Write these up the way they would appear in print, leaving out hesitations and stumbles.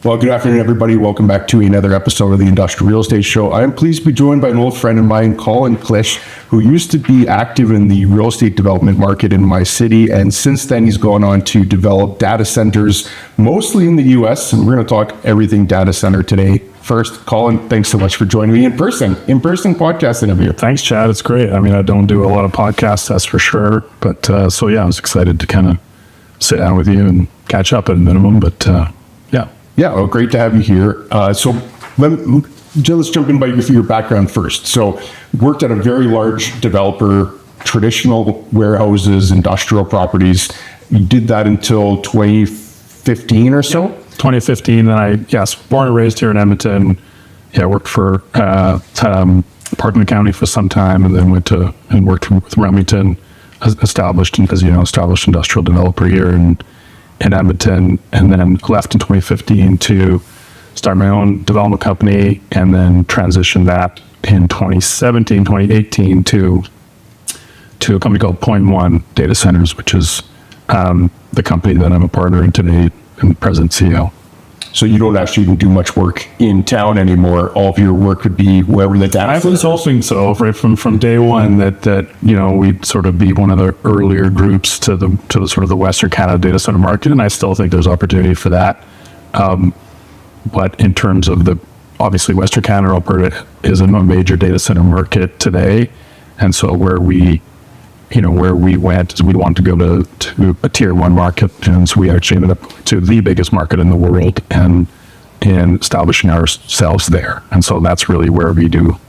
Well, good afternoon, everybody. Welcome back to another episode of the Industrial Real Estate Show. I am pleased to be joined by an old friend of mine, Colin Clish, who used to be active in the real estate development market in my city. And since then, he's gone on to develop data centers, mostly in the US. And we're going to talk everything data center today. First, Colin, thanks so much for joining me in person podcast interview. Thanks, Chad. It's great. I mean, I don't do a lot of podcasts, that's for sure. But I was excited to kind of sit down with you and catch up at a minimum. But Yeah, well, great to have you here. So let's jump in by your background first. So worked at a very large developer, traditional warehouses, industrial properties. You did that until 2015 or so? 2015, then born and raised here in Edmonton. Yeah, worked for Parkland County for some time, and then went to and worked with Remington, established industrial developer here in Edmonton, and then left in 2015 to start my own development company, and then transitioned that in 2018 to a company called PointOne Data Centers, which is the company that I'm a partner in today and present CEO. So you don't actually even do much work in town anymore. All of your work could be wherever the data. I was hoping so, right from day one, that we'd sort of be one of the earlier groups to the sort of the Western Canada data center market, and I still think there's opportunity for that. But in terms of obviously Western Canada, Alberta isn't a major data center market today, and so where we went is we wanted to go to a tier one market, and so we actually ended up to the biggest market in the world and establishing ourselves there. And so that's really where we do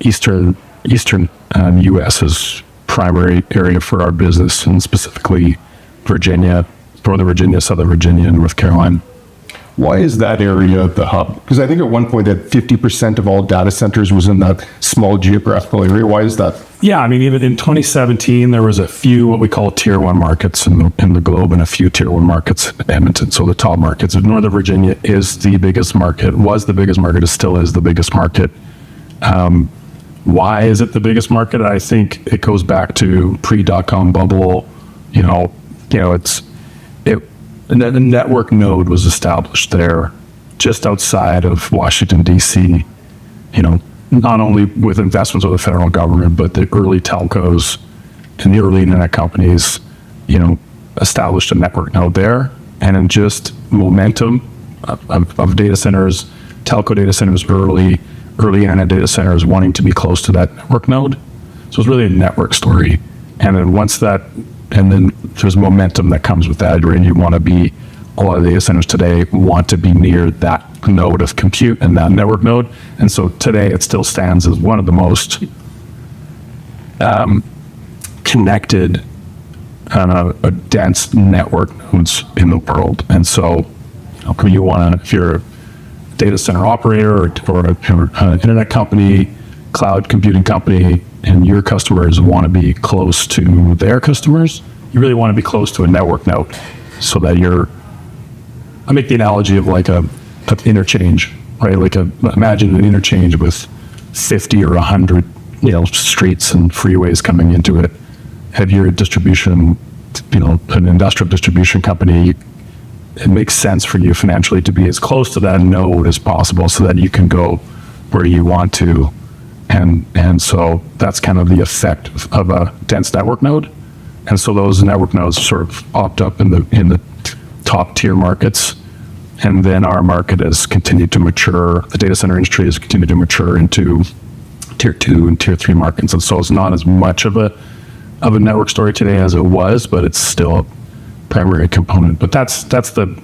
Eastern U.S. is primary area for our business, and specifically Virginia, Northern Virginia, Southern Virginia, and North Carolina. Why is that area the hub? Because I think at one point that 50% of all data centers was in that small geographical area. Why is that? Yeah, I mean, even in 2017, there was a few what we call tier one markets in the globe, and a few tier one markets in Edmonton. So the top markets of Northern Virginia is the biggest market, was the biggest market, it still is the biggest market. Why is it the biggest market? I think it goes back to pre-dot-com bubble. The network node was established there just outside of Washington, D.C., not only with investments of the federal government, but the early telcos and the early internet companies, established a network node there. And in just momentum of data centers, telco data centers, early internet data centers wanting to be close to that network node. So it's really a network story. And then there's momentum that comes with that, and you want to be, a lot of data centers today want to be near that node of compute and that network node. And so today it still stands as one of the most connected dense network nodes in the world. And so if you're a data center operator or an internet company, cloud computing company, and your customers want to be close to their customers, you really want to be close to a network node, so that I make the analogy of like an interchange, right? Imagine an interchange with 50 or 100, streets and freeways coming into it. Have your distribution, an industrial distribution company, it makes sense for you financially to be as close to that node as possible, so that you can go where you want to. And so that's kind of the effect of a dense network node. And so those network nodes sort of opt up in the top tier markets. And then our market has continued to mature. The data center industry has continued to mature into tier 2 and tier 3 markets. And so it's not as much of a network story today as it was, but it's still a primary component. But that's the,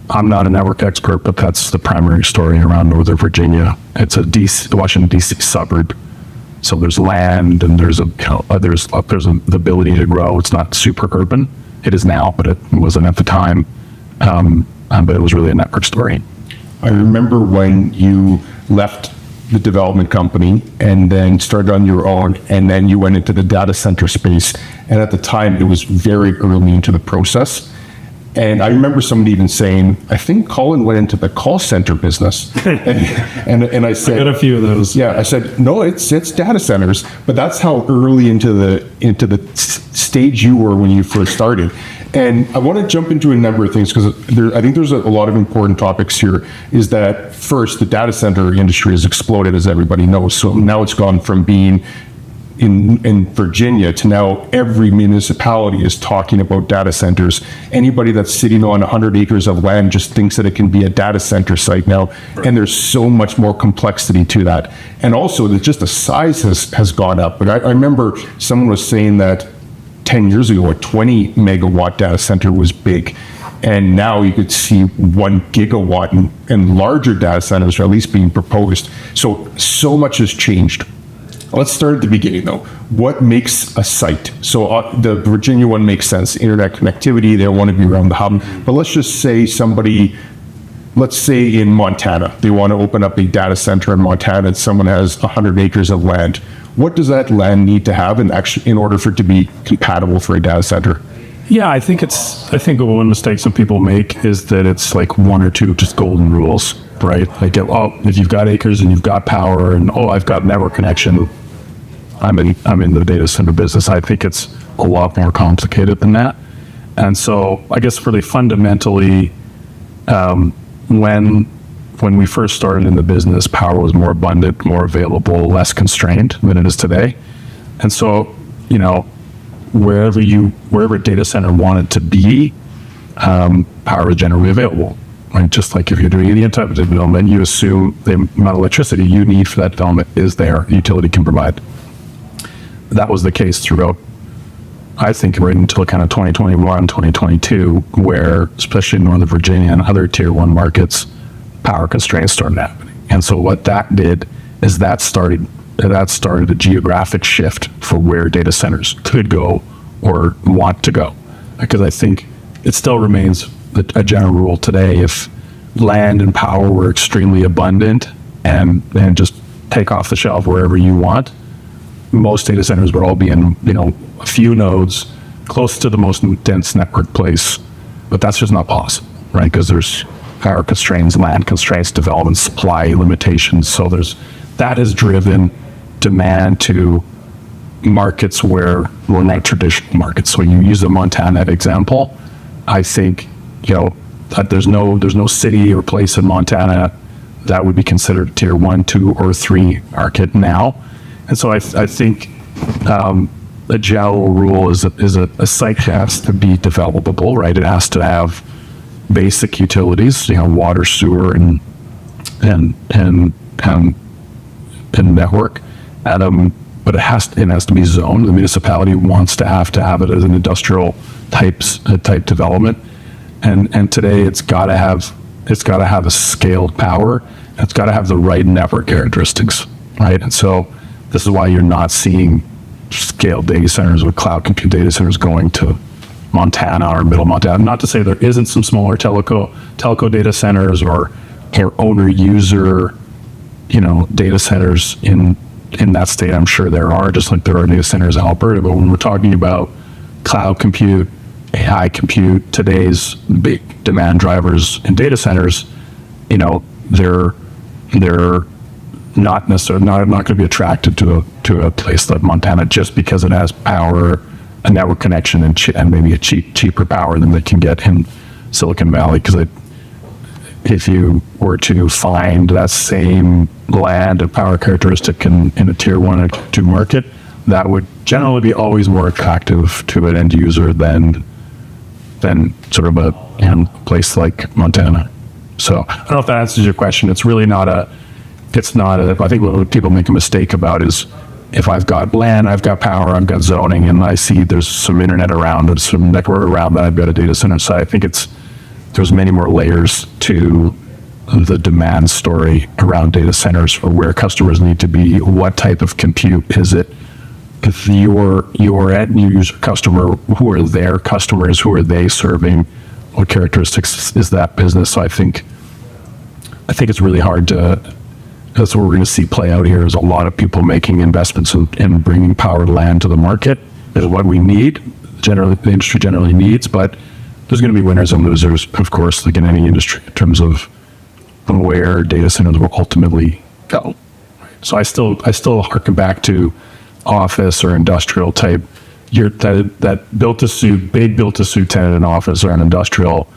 I'm not a network expert, but that's the primary story around Northern Virginia. It's the Washington, D.C. suburb. So there's land, and there's the ability to grow. It's not super urban. It is now, but it wasn't at the time. But it was really a network story. I remember when you left the development company and then started on your own, and then you went into the data center space. And at the time, it was very early into the process. And I remember somebody even saying, I think Colin went into the call center business. and I said, I got a few of those. Yeah, I said, no, it's data centers. But that's how early into the stage you were when you first started. And I want to jump into a number of things because I think there's a lot of important topics here. Is that first, the data center industry has exploded, as everybody knows. So now it's gone from being in Virginia to now every municipality is talking about data centers. Anybody that's sitting on 100 acres of land just thinks that it can be a data center site now. Right. And there's so much more complexity to that. And also just the size has gone up. But I remember someone was saying that 10 years ago, a 20 megawatt data center was big. And now you could see 1 gigawatt and larger data centers are at least being proposed. So much has changed. Let's start at the beginning, though. What makes a site? So the Virginia one makes sense. Internet connectivity, they want to be around the hub. But let's just say let's say in Montana, they want to open up a data center in Montana and someone has 100 acres of land. What does that land need to have in order for it to be compatible for a data center? Yeah, I think one mistake some people make is that it's like one or two just golden rules, right? Like, if you've got acres and you've got power and, I've got network connection, I'm in the data center business. I think it's a lot more complicated than that. And so I guess really fundamentally, when we first started in the business, power was more abundant, more available, less constrained than it is today. And so, wherever a data center wanted to be, power is generally available, right? Just like if you're doing any type of development, you assume the amount of electricity you need for that development is there, the utility can provide. That was the case throughout, I think, right until kind of 2021, 2022, where, especially in Northern Virginia and other tier 1 markets, power constraints started happening. And so what that did is that started a geographic shift for where data centers could go or want to go. Because I think it still remains a general rule today, if land and power were extremely abundant and just take off the shelf wherever you want, most data centers would all be in, a few nodes close to the most dense network place. But that's just not possible, right? Because there's power constraints, land constraints, development, supply limitations. So that has driven demand to markets where we're not traditional markets. So you use the Montana example. I think, that there's no city or place in Montana that would be considered tier 1, 2, or 3 market now. And so I think a general rule is a site has to be developable, right? It has to have basic utilities, water, sewer, and network. But it has to be zoned. The municipality wants to have it as an industrial type development. And today it's got to have a scaled power. And it's got to have the right network characteristics, right? And so this is why you're not seeing scaled data centers with cloud compute data centers going to Montana or middle Montana. Not to say there isn't some smaller telco data centers or owner user, data centers in that state. I'm sure there are, just like there are data centers in Alberta. But when we're talking about cloud compute, AI compute, today's big demand drivers in data centers, they're not necessarily not going to be attracted to a place like Montana just because it has power, a network connection, and maybe a cheaper power than they can get in Silicon Valley. Because if you were to find that same land and power characteristic in a tier 1 or 2 market, that would generally be always more attractive to an end user than sort of a place like Montana. So I don't know if that answers your question. It's really not I think what people make a mistake about is, if I've got land, I've got power, I've got zoning, and I see there's some internet around, there's some network around that, I've got a data center. So I think there's many more layers to the demand story around data centers, for where customers need to be, what type of compute is it, if your end user customer, who are their customers, who are they serving, what characteristics is that business. So I think it's really hard that's what we're going to see play out here, is a lot of people making investments in bringing power land to the market is what we need, the industry generally needs. But there's going to be winners and losers, of course, like in any industry, in terms of where data centers will ultimately go. So I still harken back to office or industrial type that big built to suit tenant in office or an industrial,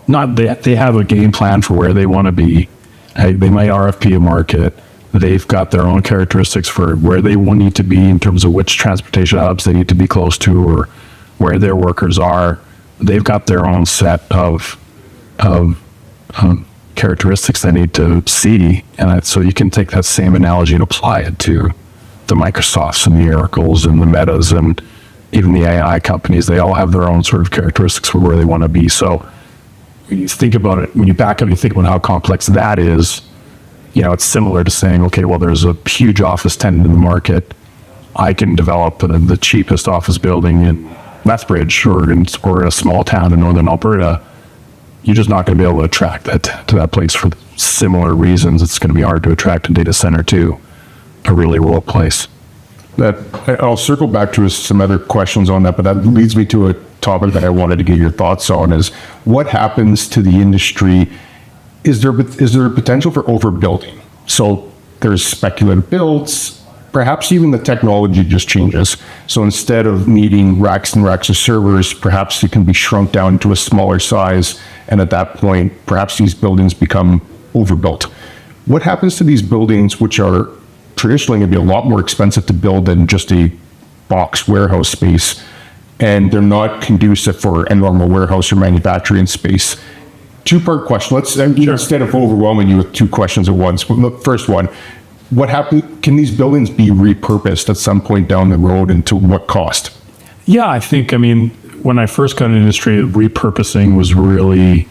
not they have a game plan for where they want to be. They might RFP a market. They've got their own characteristics for where they will need to be in terms of which transportation hubs they need to be close to or where their workers are. They've got their own set of characteristics they need to see. And so you can take that same analogy and apply it to the Microsofts and the Oracles and the Metas and even the AI companies. They all have their own sort of characteristics for where they want to be. So when you think about it, when you back up, you think about how complex that is. It's similar to saying, okay, well, there's a huge office tenant in the market. I can develop the cheapest office building in Lethbridge or in a small town in northern Alberta. You're just not going to be able to attract that to that place for similar reasons. It's going to be hard to attract a data center to a really rural place. I'll circle back to some other questions on that, but that leads me to a topic that I wanted to get your thoughts on is what happens to the industry. Is there a potential for overbuilding? So there's speculative builds, perhaps even the technology just changes. So instead of needing racks and racks of servers, perhaps it can be shrunk down to a smaller size. And at that point, perhaps these buildings become overbuilt. What happens to these buildings, which are traditionally going to be a lot more expensive to build than just a box warehouse space, and they're not conducive for a normal warehouse or manufacturing space? Two-part question. Instead of overwhelming you with two questions at once. The first one, what happens? Can these buildings be repurposed at some point down the road, and to what cost? Yeah, I mean, when I first got in the industry, repurposing was really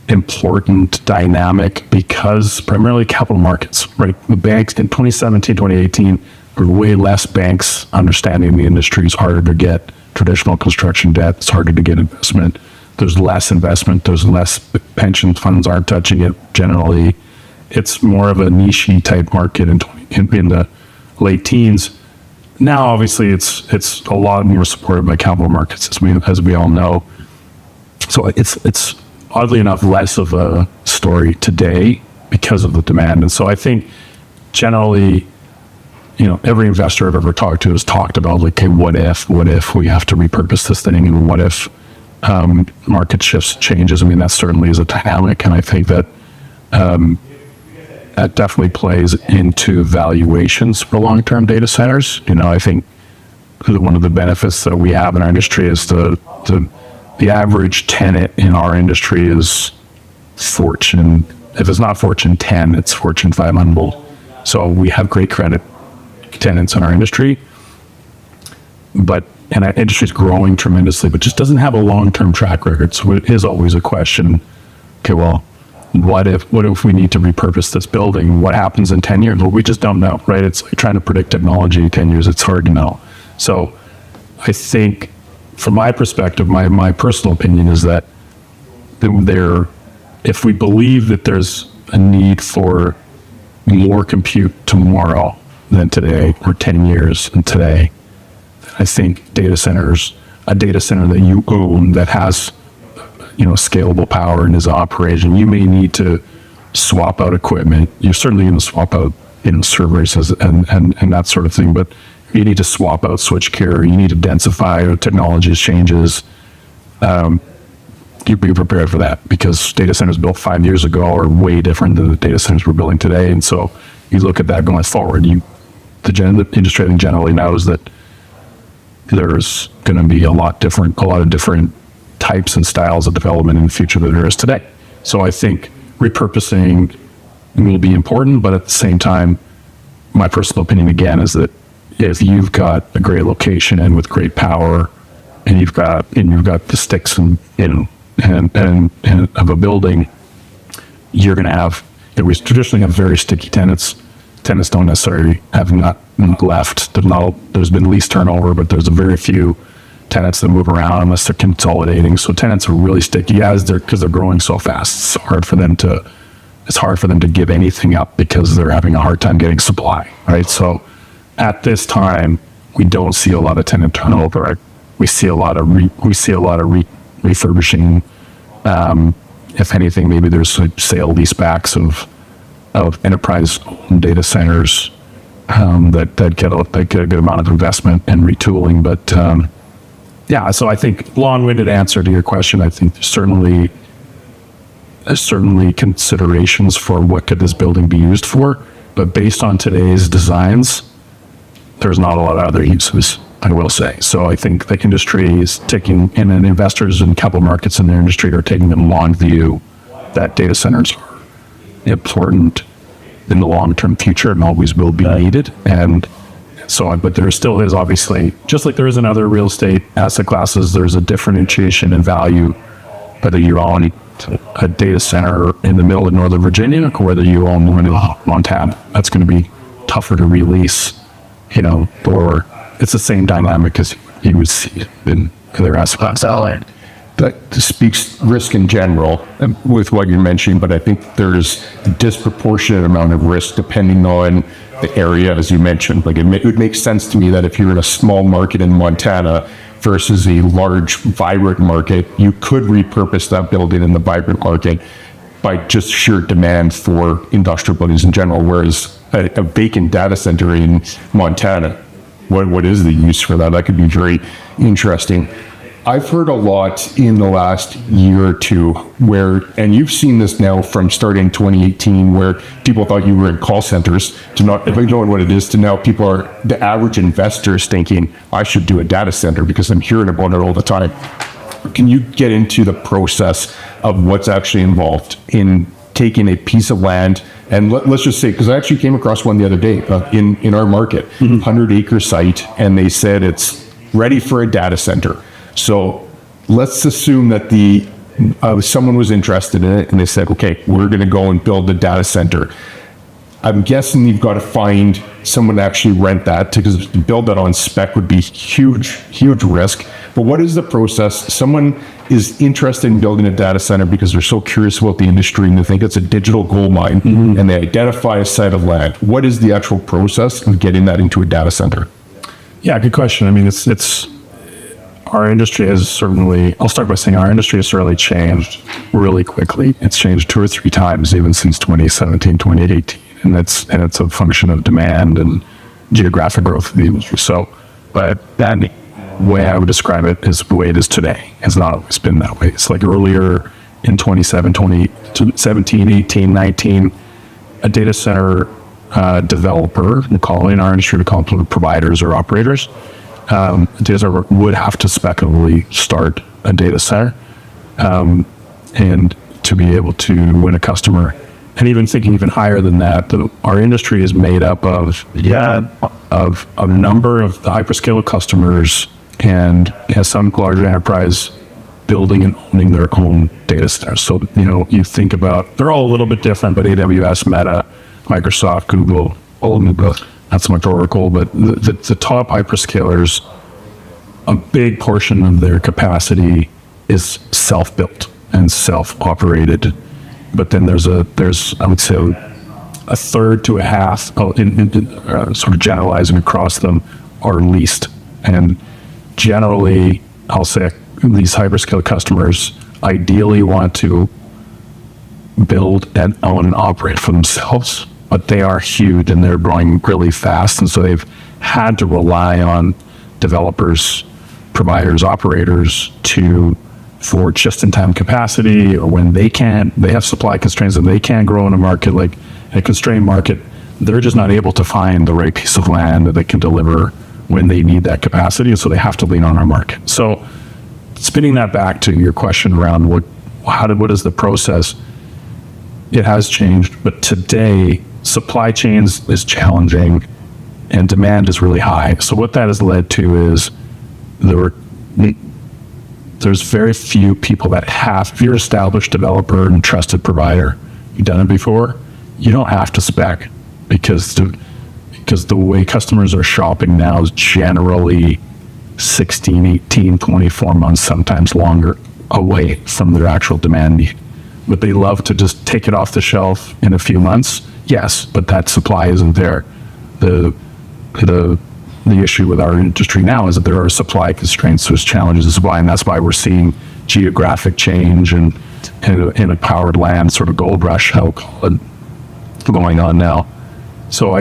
important dynamic because primarily capital markets, right? The banks in 2017, 2018, there were way less banks understanding the industry. It's harder to get traditional construction debt. It's harder to get investment. There's less investment. There's less pension funds aren't touching it generally. It's more of a niche-y type market in the late teens. Now, obviously, it's a lot more supported by capital markets, as we all know. So it's oddly enough less of a story today because of the demand. And so I think generally, every investor I've ever talked to has talked about like, okay, what if we have to repurpose this thing, and what if market shifts, changes? I mean, that certainly is a dynamic, and I think that that definitely plays into valuations for long-term data centers. I think one of the benefits that we have in our industry is the average tenant in our industry is Fortune. If it's not Fortune 10, it's Fortune 500. So we have great credit tenants in our industry, and our industry is growing tremendously, but just doesn't have a long-term track record. So it is always a question. Okay, well, what if we need to repurpose this building? What happens in 10 years? Well, we just don't know, right? It's like trying to predict technology in 10 years. It's hard to know. So I think from my perspective, my personal opinion is that if we believe that there's a need for more compute tomorrow than today, or 10 years than today, I think a data center that you own that has scalable power and is operating, you may need to swap out equipment. You're certainly going to swap out servers and that sort of thing, but you need to swap out switchgear. You need to densify. Technology changes. You be prepared for that, because data centers built 5 years ago are way different than the data centers we're building today. And so you look at that going forward. The industry generally knows that there's going to be a lot of different types and styles of development in the future than there is today. So I think repurposing will be important, but at the same time, my personal opinion again is that if you've got a great location and with great power, and you've got the sticks and of a building, you're going to have. We traditionally have very sticky tenants. Tenants don't necessarily have not left. There's been lease turnover, but there's a very few tenants that move around unless they're consolidating. So tenants are really sticky because they're growing so fast. It's hard for them to give anything up because they're having a hard time getting supply, right? So at this time, we don't see a lot of tenant turnover. We see a lot of refurbishing. If anything, maybe there's like sale leasebacks of enterprise data centers that get a good amount of investment and retooling. But Yeah, so I think long-winded answer to your question. I think there's certainly considerations for what could this building be used for, but based on today's designs, there's not a lot of other uses, I will say. So I think the industry is taking, and then investors and capital markets in their industry are taking a long view that data centers are important in the long-term future and always will be needed. And so, but there still is, obviously, just like there is in other real estate asset classes, there's a differentiation in value, whether you own a data center in the middle of Northern Virginia or whether you own one in Montana. That's going to be tougher to release, or it's the same dynamic as you would see in other asset classes. That speaks risk in general with what you're mentioning, but I think there's a disproportionate amount of risk depending on the area, as you mentioned. Like it would make sense to me that if you're in a small market in Montana versus a large, vibrant market, you could repurpose that building in the vibrant market by just sheer demand for industrial buildings in general, whereas a vacant data center in Montana, what is the use for that? That could be very interesting. I've heard a lot in the last year or two and you've seen this now from starting 2018, where people thought you were in call centers to not knowing what it is, to now people are, the average investors, thinking I should do a data center because I'm hearing about it all the time. Can you get into the process of what's actually involved in taking a piece of land? And let's just say, because I actually came across one the other day in our market, 100-acre site, and they said it's ready for a data center. So let's assume that someone was interested in it and they said, okay, we're going to go and build a data center. I'm guessing you've got to find someone to actually rent that, because to build that on spec would be huge risk. But what is the process? Someone is interested in building a data center because they're so curious about the industry and they think it's a digital gold mine, and they identify a site of land. What is the actual process of getting that into a data center? Yeah, good question. I mean, it's our industry has certainly, I'll start by saying our industry has certainly changed really quickly. It's changed 2 or 3 times even since 2017, 2018. And it's a function of demand and geographic growth of the industry. So, but that way I would describe it is the way it is today. It's not always been that way. It's like earlier in 2017, 18, 19, a data center developer, in our industry we call them providers or operators, data center would have to speculatively start a data center, and to be able to win a customer. And even thinking even higher than that, our industry is made up of a number of the hyperscale customers and has some larger enterprise building and owning their own data centers. So, you think about, they're all a little bit different, but AWS, Meta, Microsoft, Google, not so much Oracle, but the top hyperscalers, a big portion of their capacity is self-built and self-operated. But then there's I would say a third to a half, sort of generalizing across them, are leased. And generally, I'll say these hyperscale customers ideally want to build and own and operate for themselves, but they are huge and they're growing really fast. And so they've had to rely on developers, providers, operators for just-in-time capacity, or when they have supply constraints and they can't grow in a market, like a constrained market, they're just not able to find the right piece of land that they can deliver when they need that capacity. And so they have to lean on our market. So spinning that back to your question around what is the process, it has changed, but today supply chains is challenging and demand is really high. So what that has led to is there's very few people that if you're an established developer and trusted provider, you've done it before, you don't have to spec, because the way customers are shopping now is generally 16, 18, 24 months, sometimes longer away from their actual demand need. But they love to just take it off the shelf in a few months. Yes, but that supply isn't there. The issue with our industry now is that there are supply constraints, there's challenges of supply, and that's why we're seeing geographic change and a powered land sort of gold rush, I'll call it, going on now. So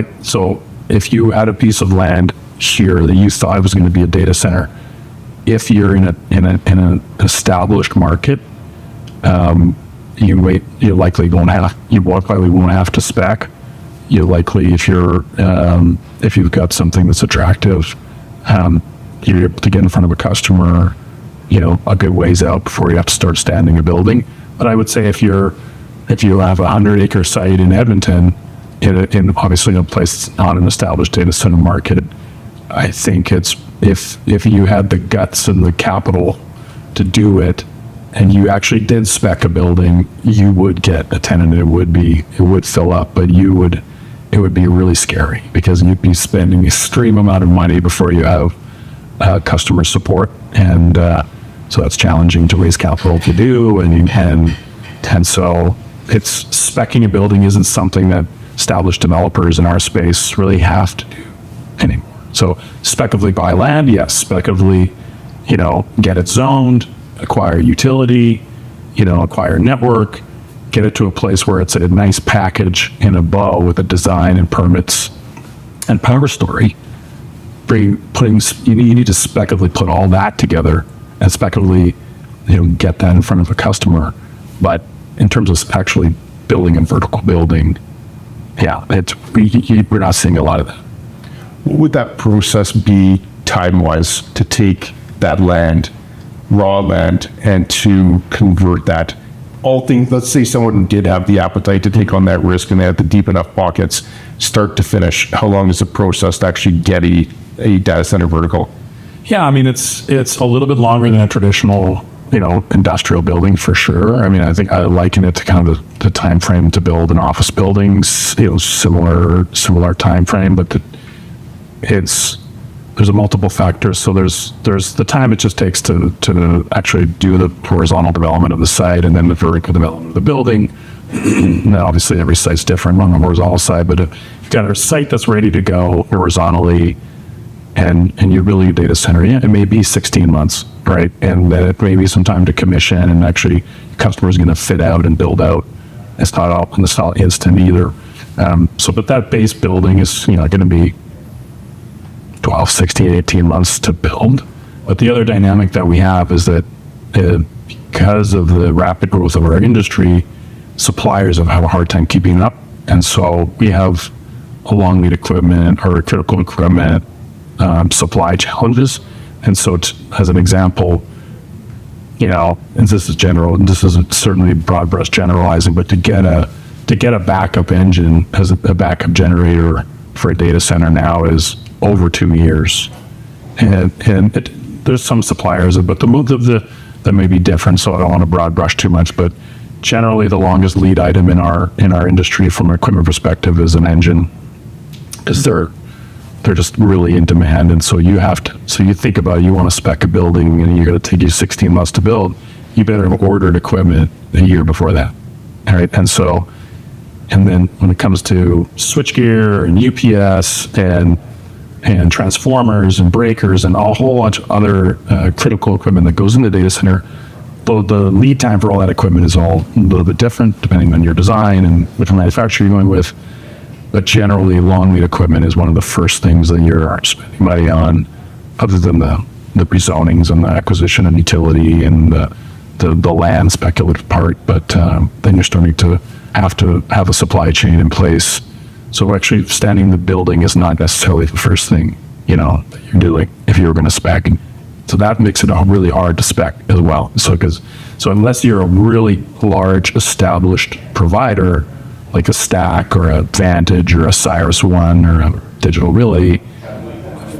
if you had a piece of land here that you thought was going to be a data center, if you're in an established market, you likely won't have to spec. You likely, if you've got something that's attractive, you're able to get in front of a customer, a good ways out before you have to start standing a building. But I would say if you have a 100-acre site in Edmonton, in obviously a place that's not an established data center market, I think it's if you had the guts and the capital to do it, and you actually did spec a building, you would get a tenant. It would fill up, but it would be really scary because you'd be spending an extreme amount of money before you have customer support, and so that's challenging to raise capital to do, and so it's speccing a building isn't something that established developers in our space really have to do anymore. So speculatively buy land, yes. Speculatively, get it zoned, acquire utility, acquire network, get it to a place where it's a nice package in a bow with a design and permits and power story. You need to speculatively put all that together and speculatively, get that in front of a customer. But in terms of actually building a vertical building, yeah, we're not seeing a lot of that. What would that process be time-wise to take that land, raw land, and to convert that? All things, let's say someone did have the appetite to take on that risk and they had the deep enough pockets, start to finish. How long is the process to actually get a data center vertical? Yeah, I mean, it's a little bit longer than a traditional, industrial building for sure. I mean, I think I liken it to kind of the time frame to build an office building, similar time frame, but there's a multiple factors. So there's the time it just takes to actually do the horizontal development of the site and then the vertical development of the building. Now, obviously, every site's different on the horizontal side, but if you've got a site that's ready to go horizontally and you really a data center, it may be 16 months, right? And then it may be some time to commission and actually customer's going to fit out and build out. It's not instant either. But that base building is, going to be 12, 16, 18 months to build. But the other dynamic that we have is that because of the rapid growth of our industry, suppliers have a hard time keeping up. And so we have a long lead equipment or critical equipment supply challenges. And so as an example, and this is general, and this isn't certainly broad brush generalizing, but to get a backup engine as a backup generator for a data center now is over 2 years. And there's some suppliers, but that may be different, so I don't want to broad brush too much, but generally the longest lead item in our industry from an equipment perspective is an engine, because they're just really in demand. And so you think about, you want to spec a building and you're going to take you 16 months to build, you better have ordered equipment a year before that. All right. And then when it comes to switchgear and UPS and transformers and breakers and a whole bunch of other critical equipment that goes in the data center, the lead time for all that equipment is all a little bit different depending on your design and which manufacturer you're going with. But generally, long lead equipment is one of the first things that you're spending money on, other than the rezonings and the acquisition and utility and the land speculative part. But then you're starting to have a supply chain in place. So actually, standing the building is not necessarily the first thing that you're doing if you're going to spec. So that makes it really hard to spec as well. So unless you're a really large established provider, like a Stack or a Vantage or a CyrusOne or a Digital Relay,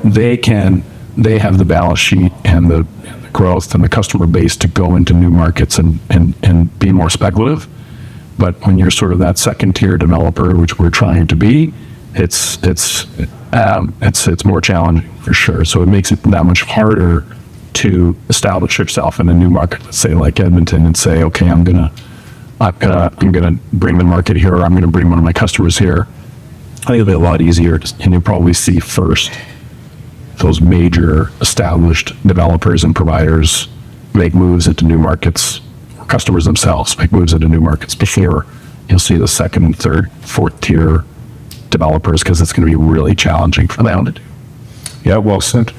they have the balance sheet and the growth and the customer base to go into new markets and be more speculative. But when you're sort of that second tier developer, which we're trying to be, it's more challenging for sure. So it makes it that much harder to establish yourself in a new market, let's say like Edmonton, and say, okay, I'm gonna bring the market here, or I'm gonna bring one of my customers here. I think it'll be a lot easier, and you'll probably see first those major established developers and providers make moves into new markets, or customers themselves make moves into new markets before you'll see the second, third, fourth tier developers, because it's going to be really challenging for them to do. Yeah, well said.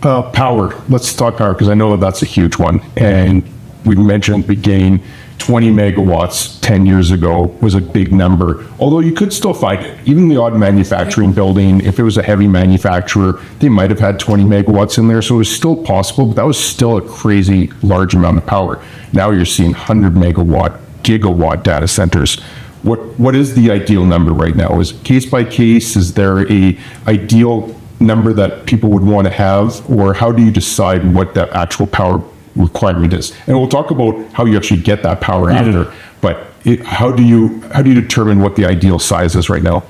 Power. Let's talk power because I know that's a huge one. And we mentioned we gained 20 megawatts 10 years ago was a big number. Although you could still find it. Even the odd manufacturing building, if it was a heavy manufacturer, they might have had 20 megawatts in there. So it was still possible, but that was still a crazy large amount of power. Now you're seeing 100 megawatt, gigawatt data centers. What is the ideal number right now? Is it case by case? Is there a ideal number that people would want to have, or how do you decide what that actual power requirement is? And we'll talk about how you actually get that power after, but how do you determine what the ideal size is right now?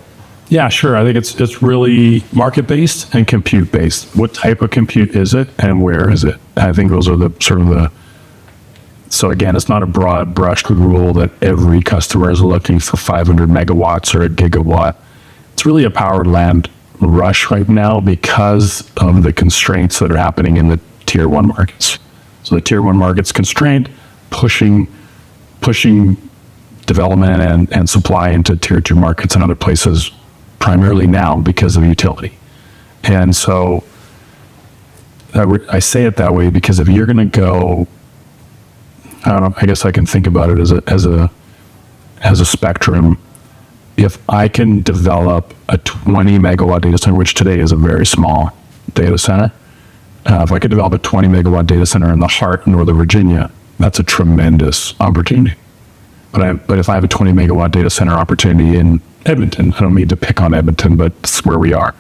Yeah, sure. I think it's really market based and compute based. What type of compute is it, and where is it? I think those are the sort of the. So again, it's not a broad brushed rule that every customer is looking for 500 megawatts or a gigawatt. It's really a power land rush right now because of the constraints that are happening in the tier one markets. So the tier one markets constrained, pushing development and supply into tier two markets and other places, primarily now because of utility. And so I say it that way because if you're going to go, I don't know, I guess I can think about it as a spectrum. If I can develop a 20 megawatt data center, which today is a very small data center, if I could develop a 20 megawatt data center in the heart of Northern Virginia, that's a tremendous opportunity. But if I have a 20 megawatt data center opportunity in Edmonton, I don't mean to pick on Edmonton, but it's where we are.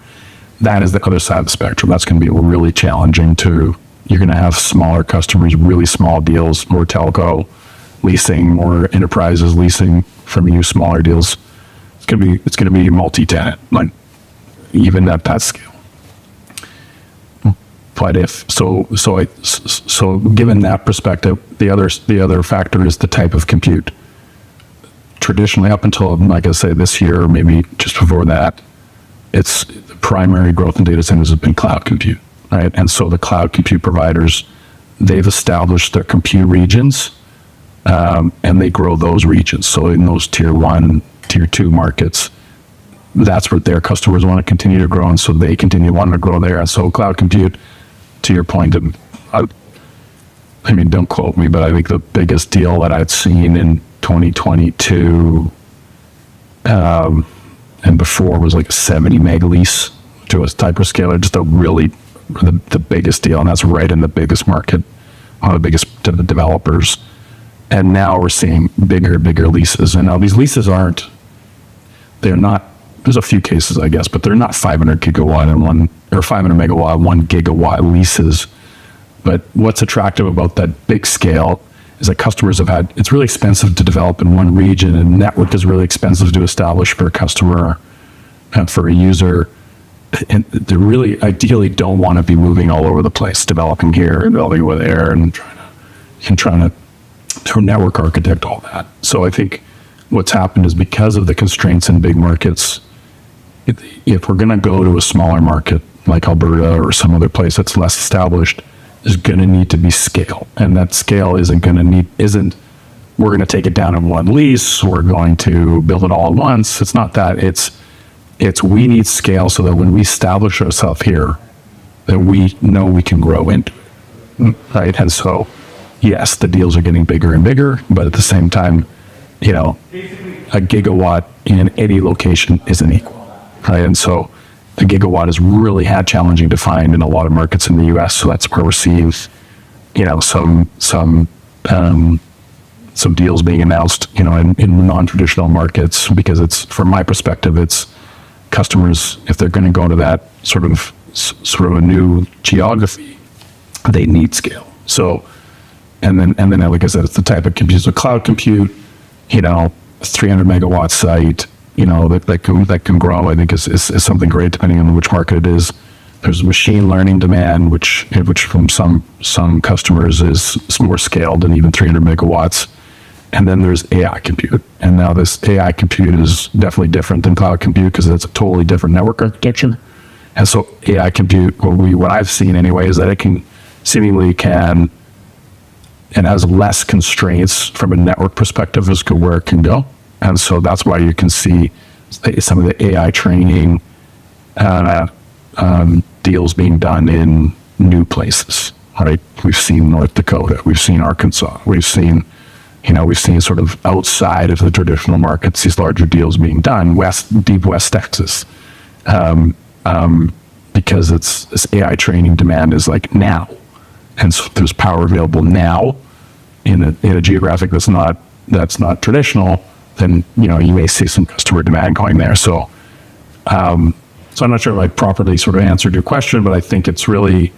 That is the other side of the spectrum. That's going to be really challenging to. You're going to have smaller customers, really small deals, more telco leasing, more enterprises leasing from you, smaller deals. It's going to be multi-tenant, like even at that scale. But so given that perspective, the other factor is the type of compute. Traditionally, up until, like I say, this year, or maybe just before that, it's the primary growth in data centers has been cloud compute, right? And so the cloud compute providers, they've established their compute regions, and they grow those regions. So in those tier one, tier two markets, that's where their customers want to continue to grow, and so they continue wanting to grow there. And so cloud compute, to your point, I mean, don't quote me, but I think the biggest deal that I'd seen in 2022 and before was like a 70 meg lease to a hyperscaler, just a really the biggest deal, and that's right in the biggest market, one of the biggest to the developers. And now we're seeing bigger leases, and now these leases they're not. There's a few cases, I guess, but they're not 500 gigawatt and 500 megawatt, 1 gigawatt leases. But what's attractive about that big scale is that customers have had, it's really expensive to develop in one region, and network is really expensive to establish for a customer and for a user. And they really ideally don't want to be moving all over the place, developing here and developing over there and trying to network architect all that. So I think what's happened is because of the constraints in big markets, if we're going to go to a smaller market like Alberta or some other place that's less established, there's going to need to be scale, and that scale we're going to take it down in one lease, we're going to build it all at once. It's not that. It's we need scale so that when we establish ourselves here, that we know we can grow into it, right? And so, yes, the deals are getting bigger and bigger, but at the same time, a gigawatt in any location isn't equal, right? And so a gigawatt is really challenging to find in a lot of markets in the U.S. So that's where we're seeing, some deals being announced, in non-traditional markets, because it's, from my perspective, it's customers, if they're going to go to that sort of a new geography, they need scale. So, and then like I said, it's the type of compute. So cloud compute, 300 megawatt site, that can grow, I think is something great depending on which market it is. There's machine learning demand, which from some customers is more scaled than even 300 megawatts. And then there's AI compute. And now this AI compute is definitely different than cloud compute because it's a totally different network architecture. And so AI compute, what I've seen anyway, is that it can and has less constraints from a network perspective as to where it can go. And so that's why you can see some of the AI training deals being done in new places, right? We've seen North Dakota, we've seen Arkansas, we've seen sort of outside of the traditional markets, these larger deals being done, deep West Texas, because this AI training demand is like now. And so there's power available now in a geographic that's not traditional, then, you may see some customer demand going there. So I'm not sure if I properly sort of answered your question, but I think it really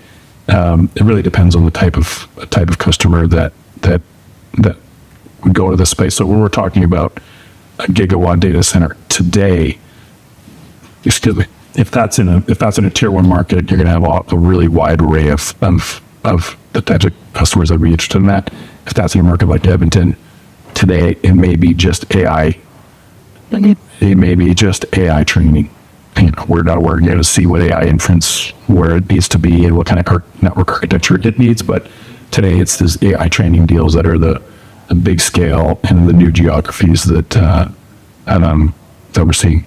depends on the type of customer that would go to this space. So when we're talking about a gigawatt data center today, if that's in a tier one market, you're going to have a really wide array of the types of customers that would be interested in that. If that's in a market like Edmonton today, it may be just AI. It may be just AI training. We're going to see what AI inference, where it needs to be and what kind of network architecture it needs. But today it's this AI training deals that are the big scale and the new geographies that we're seeing.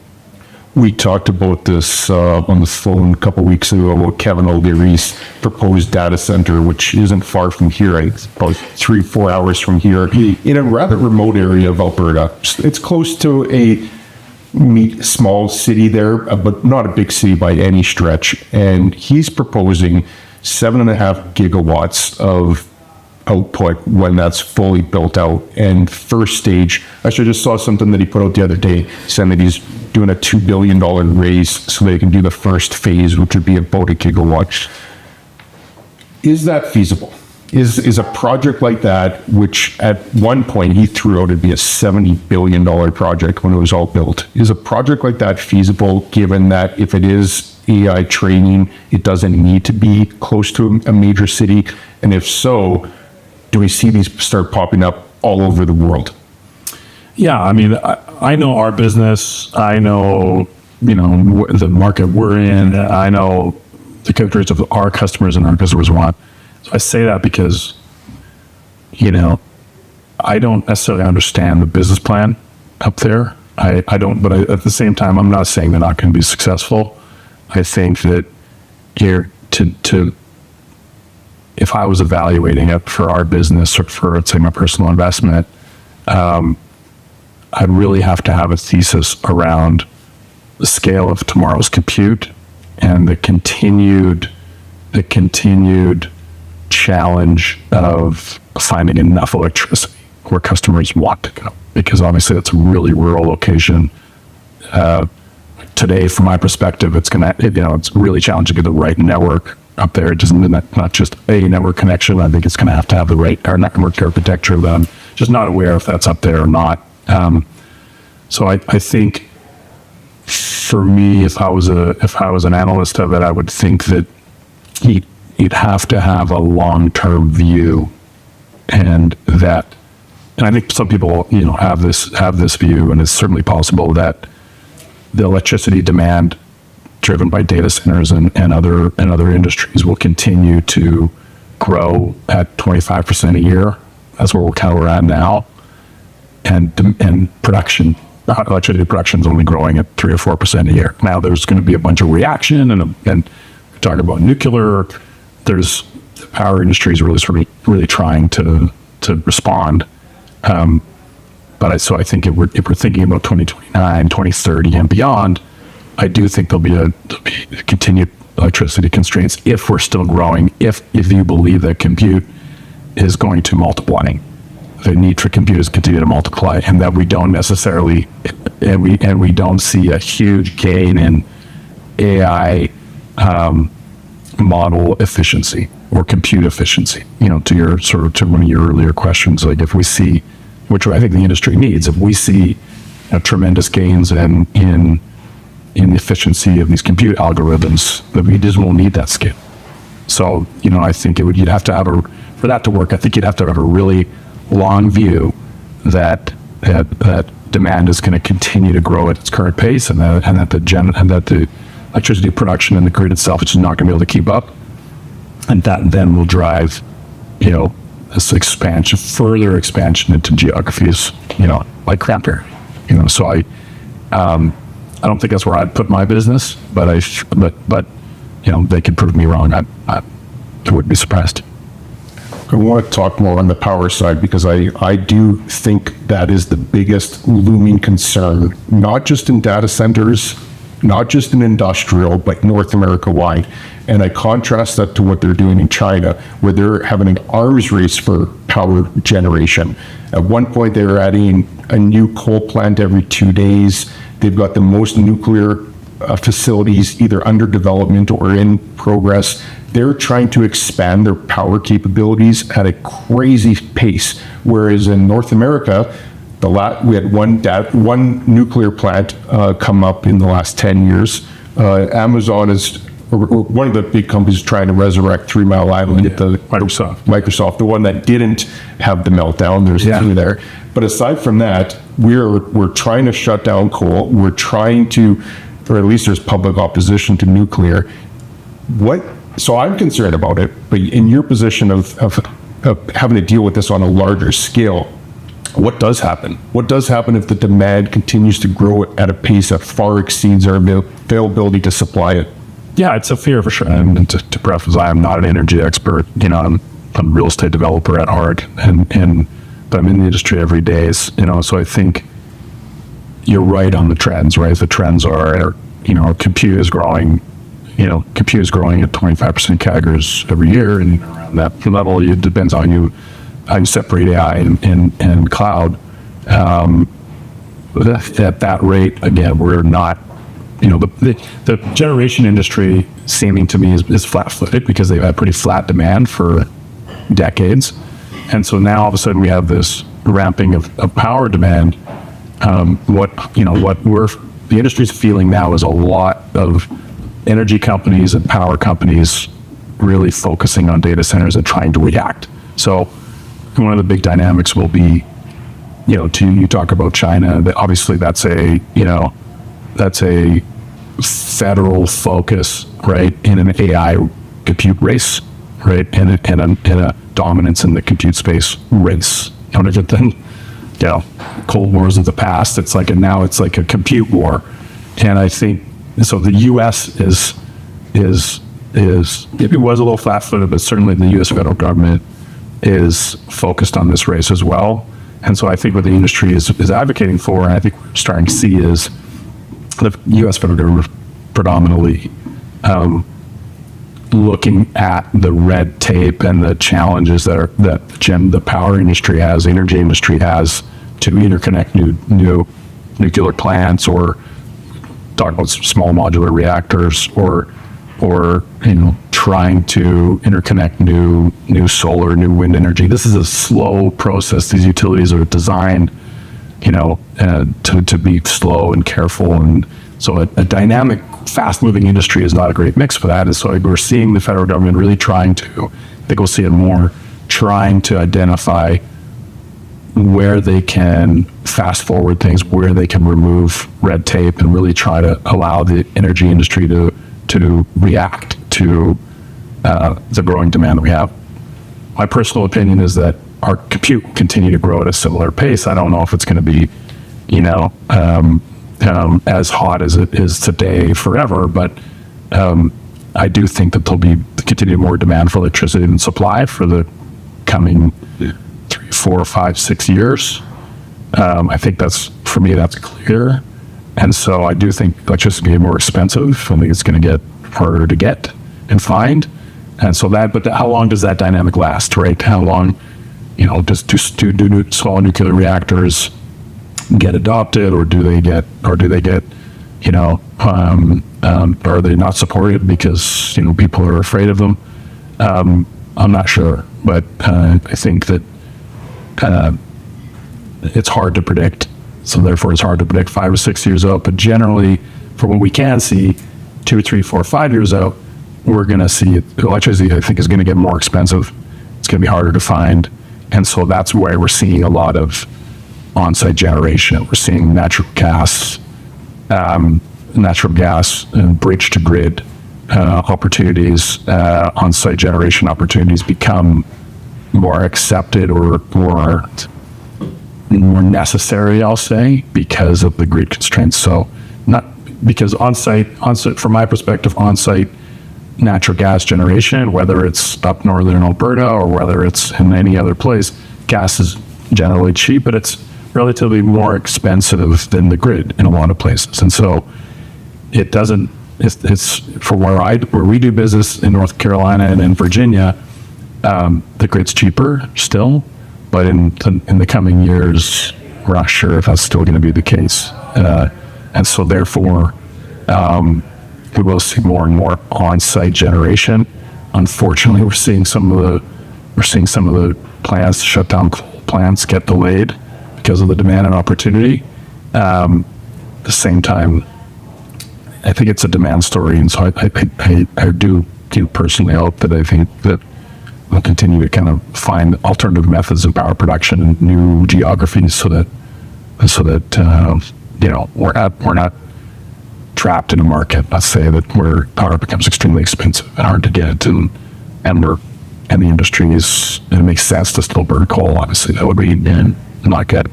We talked about this on the phone a couple weeks ago about Kevin O'Leary's proposed data center, which isn't far from here. It's about 3-4 hours from here in a rather remote area of Alberta. It's close to a small city there, but not a big city by any stretch. And he's proposing 7.5 gigawatts of output when that's fully built out. And first stage, actually I just saw something that he put out the other day saying that he's doing a $2 billion raise so they can do the first phase, which would be about a gigawatt. Is that feasible? Is a project like that, which at one point he threw out it'd be a $70 billion project when it was all built, is a project like that feasible, given that if it is AI training, it doesn't need to be close to a major city? And if so, do we see these start popping up all over the world? Yeah, I mean, I know our business. I know, the market we're in. I know the characteristics of our customers and our customers want. So I say that because, I don't necessarily understand the business plan up there. I don't, but at the same time, I'm not saying they're not going to be successful. I think that if I was evaluating it for our business or for, let's say, my personal investment, I'd really have to have a thesis around the scale of tomorrow's compute and the continued challenge of finding enough electricity where customers want to go. Because obviously that's a really rural location. Today, from my perspective, it's really challenging to get the right network up there. It doesn't not just a network connection. I think it's going to have the right network architecture that I'm just not aware if that's up there or not. So I think for me, if I was an analyst of it, I would think that you'd have to have a long-term view, and I think some people have this view, and it's certainly possible that the electricity demand driven by data centers and other industries will continue to grow at 25% a year. That's where we're at now. And electricity production is only growing at 3 or 4% a year. Now there's going to be a bunch of reaction, and we're talking about nuclear. The power industry is really trying to respond. So I think if we're thinking about 2029, 2030 and beyond, I do think there'll be continued electricity constraints if we're still growing, if you believe that compute is going to multiply, the need for compute is continue to multiply, and that we don't necessarily, and we don't see a huge gain in AI model efficiency or compute efficiency. To one of your earlier questions, like if we see, which I think the industry needs, if we see tremendous gains in the efficiency of these compute algorithms, that we just won't need that scale. So, I think you'd have to have for that to work, I think you'd have to have a really long view that demand is going to continue to grow at its current pace, and that the electricity production in the grid itself is just not going to be able to keep up, and that then will drive, this further expansion into geographies, like Cranberry. So I don't think that's where I'd put my business, but they could prove me wrong. wouldn't be surprised. I want to talk more on the power side because I do think that is the biggest looming concern, not just in data centers, not just in industrial, but North America wide. And I contrast that to what they're doing in China, where they're having an arms race for power generation. At one point, they were adding a new coal plant every 2 days. They've got the most nuclear facilities either under development or in progress. They're trying to expand their power capabilities at a crazy pace. Whereas in North America, we had one nuclear plant come up in the last 10 years. Amazon is one of the big companies trying to resurrect 3 Mile Island. Microsoft, the one that didn't have the meltdown. There's two there. But aside from that, we're trying to shut down coal. We're trying to, or at least there's public opposition to nuclear. So I'm concerned about it, but in your position of having to deal with this on a larger scale, what does happen? What does happen if the demand continues to grow at a pace that far exceeds our availability to supply it? Yeah, it's a fear for sure. And to preface, I am not an energy expert. I'm a real estate developer at heart, but I'm in the industry every day. So I think you're right on the trends, right? The trends are, compute is growing. Compute is growing at 25% CAGRs every year, and around that level, it depends on how you separate AI and cloud. At that rate, again, we're not. The generation industry seeming to me is flat-footed because they've had pretty flat demand for decades, and so now all of a sudden we have this ramping of power demand. What the industry's feeling now is a lot of energy companies and power companies really focusing on data centers and trying to react. So one of the big dynamics will be, you talk about China, obviously that's a federal focus, right, in an AI compute race, right, and a dominance in the compute space race. Cold Wars of the past, now it's like a compute war. And I think, so the U.S. is it was a little flat-footed, but certainly the U.S. federal government is focused on this race as well. And so I think what the industry is advocating for, and I think we're starting to see, is the U.S. federal government predominantly looking at the red tape and the challenges that the power industry has, the energy industry has, to interconnect new nuclear plants, or talk about small modular reactors, or trying to interconnect new solar, new wind energy. This is a slow process. These utilities are designed, to be slow and careful, and so a dynamic, fast-moving industry is not a great mix for that. And so we're seeing the federal government really trying to, I think we'll see it more, trying to identify where they can fast forward things, where they can remove red tape, and really try to allow the energy industry to react to the growing demand that we have. My personal opinion is that our compute will continue to grow at a similar pace. I don't know if it's going to be, as hot as it is today forever, but I do think that there'll be continued more demand for electricity and supply for the coming 3, 4, 5, 6 years. I think that's clear. And so I do think electricity will get more expensive. I think it's going to get harder to get and find. And so but how long does that dynamic last, right? How long, do small nuclear reactors get adopted, or do they get, are they not supported because, people are afraid of them? I'm not sure, but I think that it's hard to predict. So therefore it's hard to predict 5 or 6 years out, but generally for what we can see 2, 3, 4, 5 years out, we're going to see electricity, I think, is going to get more expensive. It's going to be harder to find. And so that's where we're seeing a lot of on-site generation. We're seeing natural gas and bridge to grid opportunities, on-site generation opportunities become more accepted, or more necessary, I'll say, because of the grid constraints. So not because on-site, from my perspective, on-site natural gas generation, whether it's up northern Alberta or whether it's in any other place, gas is generally cheap, but it's relatively more expensive than the grid in a lot of places. And so it doesn't, it's for where we do business in North Carolina and in Virginia, the grid's cheaper still, but in the coming years, we're not sure if that's still going to be the case. And so therefore, we will see more and more on-site generation. Unfortunately, we're seeing some of the plants, shutdown coal plants, get delayed because of the demand and opportunity. At the same time, I think it's a demand story, and so I do personally hope that I think that we'll continue to kind of find alternative methods of power production and new geographies so that we're not trapped in a market, let's say, that where power becomes extremely expensive and hard to get, and the industry it makes sense to still burn coal. Obviously, that would be not good.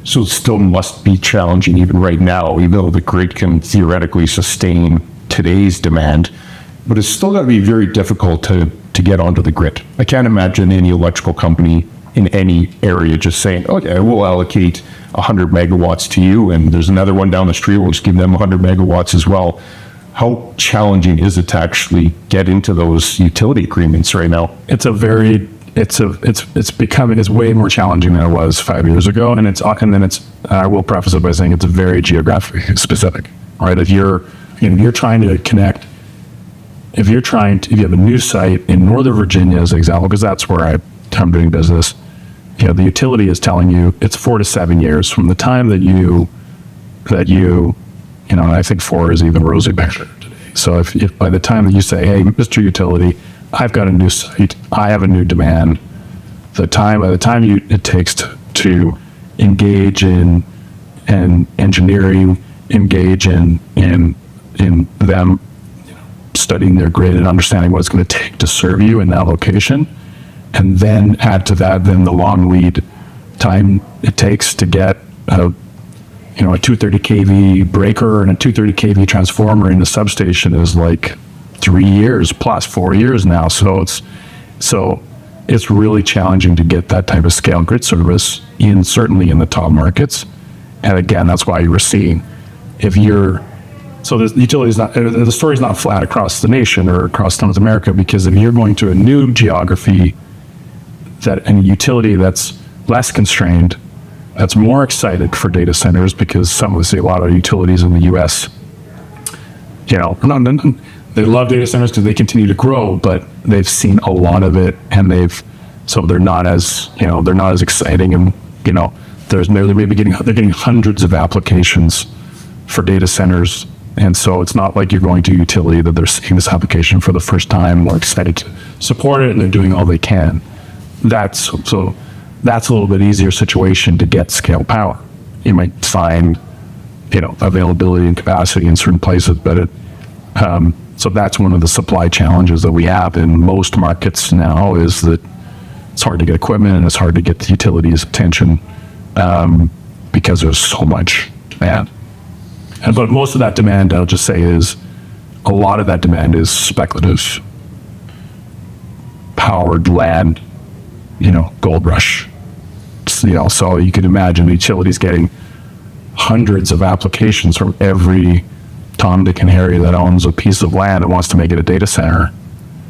So it still must be challenging even right now, even though the grid can theoretically sustain today's demand, but it's still got to be very difficult to get onto the grid. I can't imagine any electrical company in any area just saying, okay, we'll allocate 100 megawatts to you, and there's another one down the street, we'll just give them 100 megawatts as well. How challenging is it to actually get into those utility agreements right now? It's way more challenging than it was 5 years ago, and I will preface it by saying it's very geographic specific, right? If you're trying to connect, if you have a new site in Northern Virginia as an example, because that's where I'm doing business, the utility is telling you it's 4 to 7 years from the time that you, and I think 4 is even rosy picture today. So if by the time that you say, hey, Mr. Utility, I've got a new site, I have a new demand, by the time it takes to engage in engineering, engage in them studying their grid and understanding what it's going to take to serve you in that location, and then add to that then the long lead time it takes to get a 230 kV breaker and a 230 kV transformer in the substation is like 3 years plus 4 years now. So it's really challenging to get that type of scale grid service certainly in the top markets. And again, that's why you were seeing, the story's not flat across the nation or across North America, because if you're going to a new geography and a utility that's less constrained, that's more excited for data centers, because a lot of utilities in the U.S., they love data centers because they continue to grow, but they've seen a lot of it, and they're not as exciting, and they're getting hundreds of applications for data centers, and so it's not like you're going to a utility that they're seeing this application for the first time, more excited to support it, and they're doing all they can. That's a little bit easier situation to get scale power. You might find availability and capacity in certain places, but so that's one of the supply challenges that we have in most markets now, is that it's hard to get equipment and it's hard to get the utilities' attention because there's so much demand. But most of that demand, I'll just say, a lot of that demand is speculative, powered land, gold rush. So you can imagine utilities getting hundreds of applications from every Tom, Dick, and Harry that owns a piece of land and wants to make it a data center.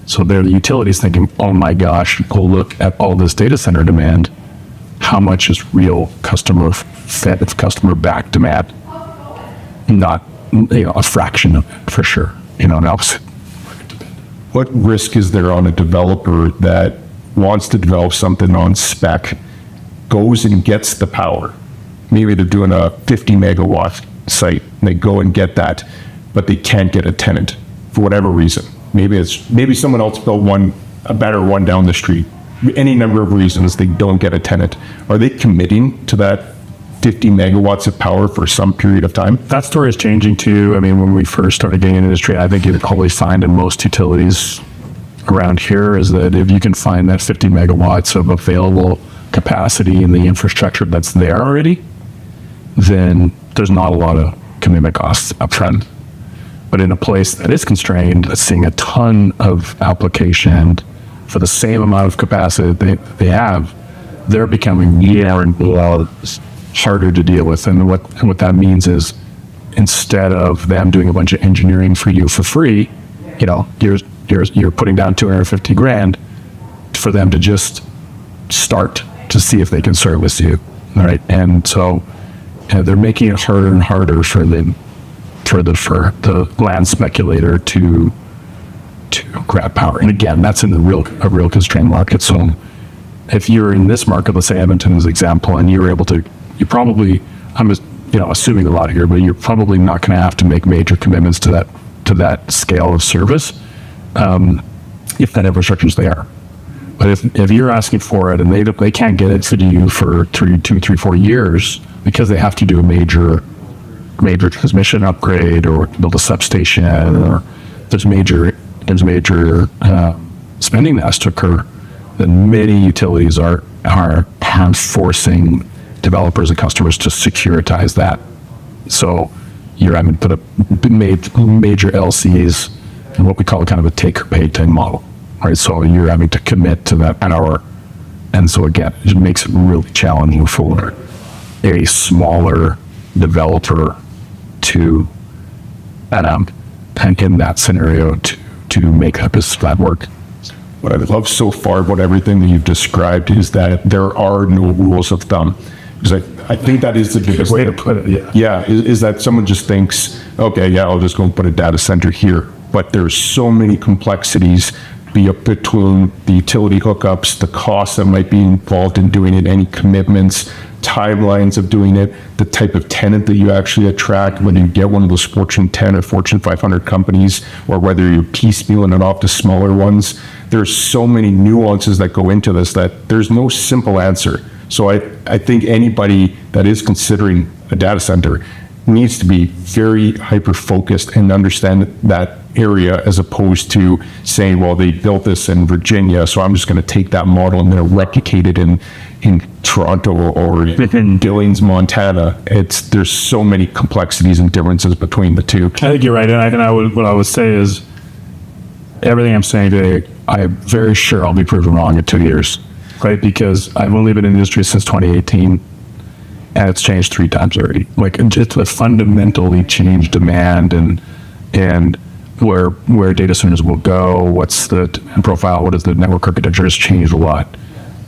So they're the utilities thinking, oh my gosh, go look at all this data center demand. How much is real customer backed demand? Not a fraction of it, for sure. An opposite. What risk is there on a developer that wants to develop something on spec, goes and gets the power? Maybe they're doing a 50 megawatt site and they go and get that, but they can't get a tenant for whatever reason. Maybe someone else built a better one down the street. Any number of reasons they don't get a tenant. Are they committing to that 50 megawatts of power for some period of time? That story is changing too. I mean, when we first started getting in the industry, I think you'd probably find in most utilities around here is that if you can find that 50 megawatts of available capacity in the infrastructure that's there already, then there's not a lot of commitment costs up front. But in a place that is constrained, that's seeing a ton of application for the same amount of capacity they have, they're becoming more and more harder to deal with. And what that means is, instead of them doing a bunch of engineering for you for free, you're putting down 250 grand for them to just start to see if they can service you, right? And so they're making it harder and harder for the land speculator to grab power. And again, that's in a real constrained market. So if you're in this market, let's say Edmonton as an example, and you're able to, you probably, I'm assuming a lot here, but you're probably not going to have to make major commitments to that scale of service if that infrastructure is there. But if you're asking for it and they can't get it to you for 2, 3, 4 years because they have to do a major transmission upgrade or build a substation, or there's major spending that has to occur, then many utilities are forcing developers and customers to securitize that. So you're having to put up major LCs in what we call kind of a take or pay type model, right? So you're having to commit to that hour. And so again, it makes it really challenging for a smaller developer to, and in that scenario, to make up his flat work. What I love so far about everything that you've described is that there are no rules of thumb. Because I think that is the biggest way to put it. Yeah. Yeah, is that someone just thinks, okay, yeah, I'll just go and put a data center here. But there's so many complexities between the utility hookups, the costs that might be involved in doing it, any commitments, timelines of doing it, the type of tenant that you actually attract, whether you get one of those Fortune 10 or Fortune 500 companies, or whether you're piecemealing it off to smaller ones. There's so many nuances that go into this that there's no simple answer. So I think anybody that is considering a data center needs to be very hyper-focused and understand that area, as opposed to saying, well, they built this in Virginia, so I'm just going to take that model and then replicate it in Toronto or in Billings, Montana. There's so many complexities and differences between the two. I think you're right. And what I would say is, everything I'm saying today, I'm very sure I'll be proven wrong in 2 years. Right, because I've only been in the industry since 2018, and it's changed 3 times already. Like, it's a fundamentally changed demand and where data centers will go. What's the demand profile? What is the network architecture? Has changed a lot.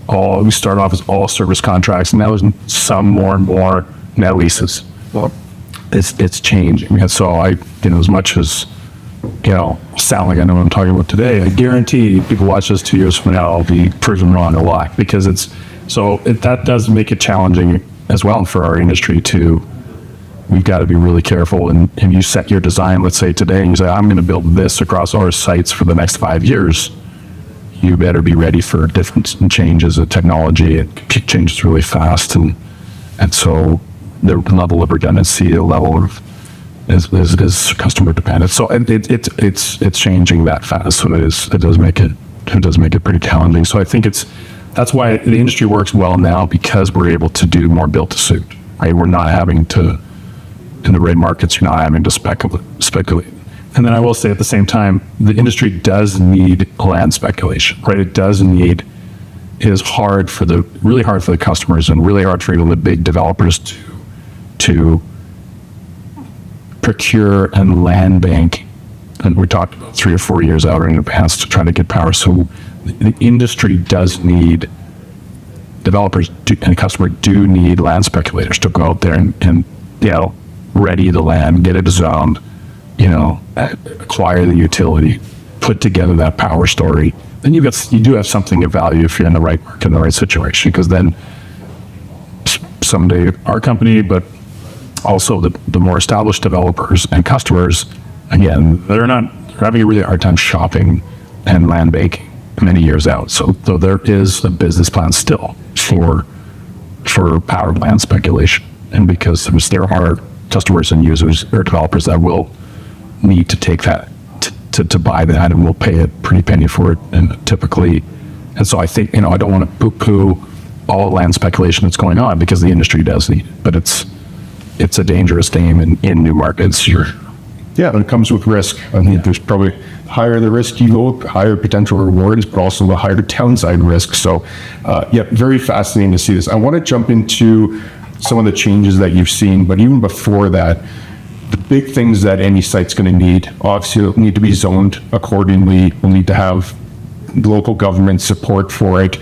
We start off as all service contracts, and now there's some more and more net leases. Well, it's changing. And so as much as sound like I know what I'm talking about today, I guarantee people watch this 2 years from now, I'll be proven wrong a lot, because that does make it challenging as well for our industry too. We've got to be really careful. And if you set your design, let's say today, and you say, I'm going to build this across our sites for the next 5 years, you better be ready for different changes of technology. It changes really fast. And so the level of redundancy, the level of is customer dependent. So it's changing that fast. So it does make it pretty challenging. So I think that's why the industry works well now, because we're able to do more build to suit. Right? We're not having to, in the right markets, you're not having to speculate. And then I will say at the same time, the industry does need land speculation. Right? It is really hard for the customers and really hard for the big developers to procure and land bank, and we talked about 3 or 4 years out in advance to try to get power. So the industry does need, developers and customers do need land speculators to go out there and ready the land, get it zoned, acquire the utility, put together that power story. Then you do have something of value if you're in the right market, in the right situation, because then someday our company, but also the more established developers and customers, again, they're having a really hard time shopping and land banking many years out. So there is a business plan still for power land speculation. And because there are customers and users or developers that will need to take that to buy that, and will pay a pretty penny for it, and typically. And so I think, I don't want to poo-poo all land speculation that's going on, because the industry does need it, but it's a dangerous game in new markets. Yeah, Yeah, and it comes with risk. I think there's probably higher the risk you go, higher potential rewards, but also the higher downside risk. So, yeah, very fascinating to see this. I want to jump into some of the changes that you've seen, but even before that, the big things that any site's going to need, obviously, it'll need to be zoned accordingly. We'll need to have local government support for it.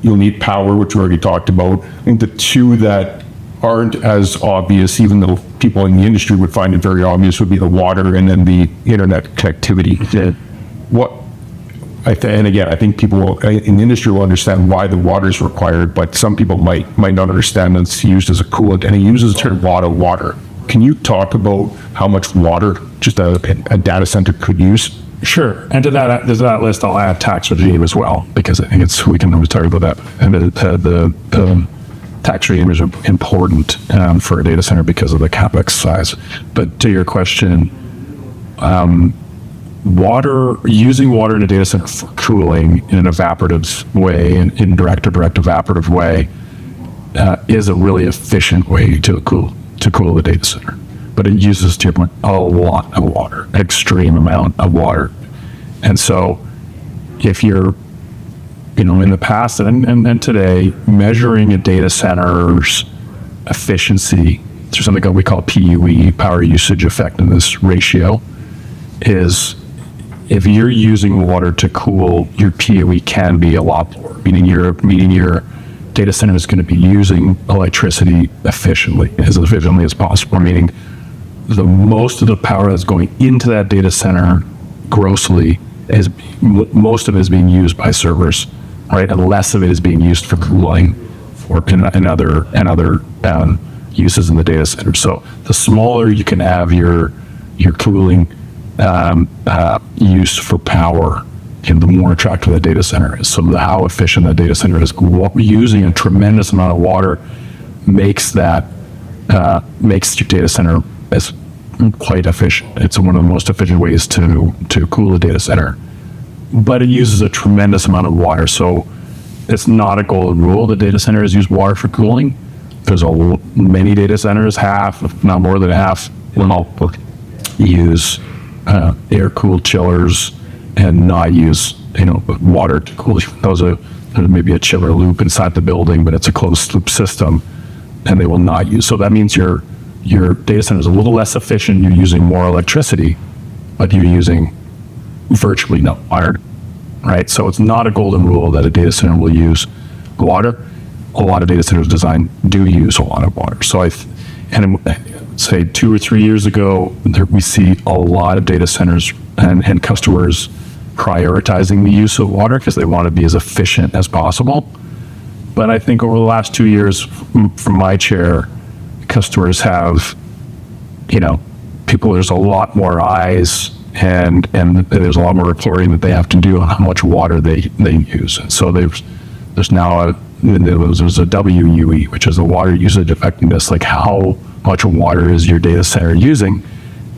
You'll need power, which we already talked about. I think the two that aren't as obvious, even though people in the industry would find it very obvious, would be the water and then the internet connectivity. Yeah. And again, I think people in the industry will understand why the water is required, but some people might not understand that it's used as a coolant, and it uses a lot of water. Can you talk about how much water just a data center could use? Sure. And to that list, I'll add tax regime as well, because I think we can always talk about that. And the tax regime is important for a data center because of the capex size. But to your question, using water in a data center for cooling in an evaporative way, an indirect or direct evaporative way, is a really efficient way to cool the data center. But it uses, to your point, a lot of water, extreme amount of water. And so if you're, in the past and today, measuring a data center's efficiency through something that we call PUE, power usage effectiveness ratio, is if you're using water to cool, your PUE can be a lot lower, meaning your data center is going to be using electricity efficiently as possible, meaning the most of the power that's going into that data center grossly most of it is being used by servers, right? And less of it is being used for cooling and other uses in the data center. So the smaller you can have your cooling use for power, the more attractive the data center is. So how efficient that data center is, using a tremendous amount of water makes your data center as quite efficient. It's one of the most efficient ways to cool a data center, but it uses a tremendous amount of water. So it's not a golden rule that data centers use water for cooling. There's many data centers, half, if not more than half, will use air-cooled chillers and not use water to cool. There's maybe a chiller loop inside the building, but it's a closed loop system, and they will not use. So that means your data center is a little less efficient. You're using more electricity, but you're using virtually no water, right? So it's not a golden rule that a data center will use water. A lot of data centers designed do use a lot of water. So I would say 2 or 3 years ago, we see a lot of data centers and customers prioritizing the use of water because they want to be as efficient as possible. But I think over the last 2 years, from my chair, customers have, there's a lot more eyes and there's a lot more reporting that they have to do on how much water they use. And so there's now there's a WUE, which is a water usage effectiveness, like how much water is your data center using.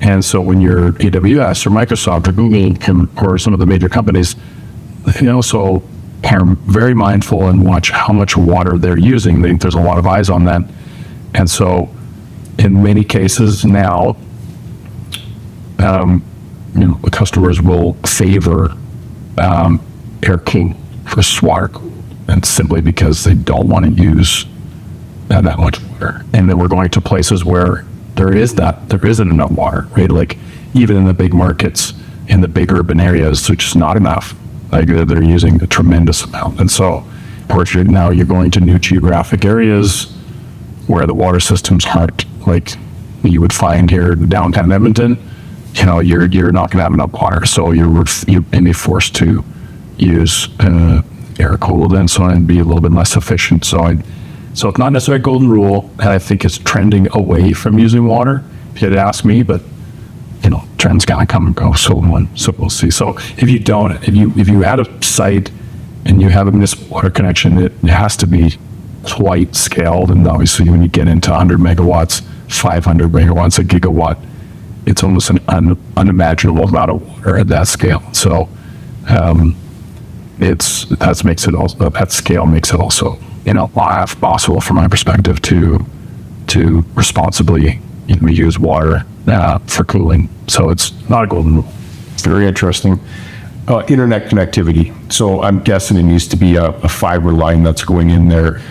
And so when you're AWS or Microsoft or Google or some of the major companies, so are very mindful and watch how much water they're using. There's a lot of eyes on that. And so in many cases now, the customers will favor air cool versus water cool, and simply because they don't want to use that much water. And then we're going to places where there isn't enough water, right? Like even in the big markets, in the big urban areas, there's just not enough. Like they're using a tremendous amount. And so, now you're going to new geographic areas where the water systems aren't like you would find here in downtown Edmonton. You're not going to have enough water, so you may be forced to use air cooled and so on, and be a little bit less efficient. So it's not necessarily a golden rule, and I think it's trending away from using water, if you'd ask me, but trends kind of come and go, so we'll see. So if you add a site and you have a municipal water connection, it has to be quite scaled. And obviously when you get into 100 megawatts, 500 megawatts, a gigawatt, it's almost an unimaginable amount of water at that scale. So that scale makes it also possible from my perspective to responsibly use water for cooling. So it's not a golden rule. Very interesting. Internet connectivity. So I'm guessing it needs to be a fiber line that's going in there.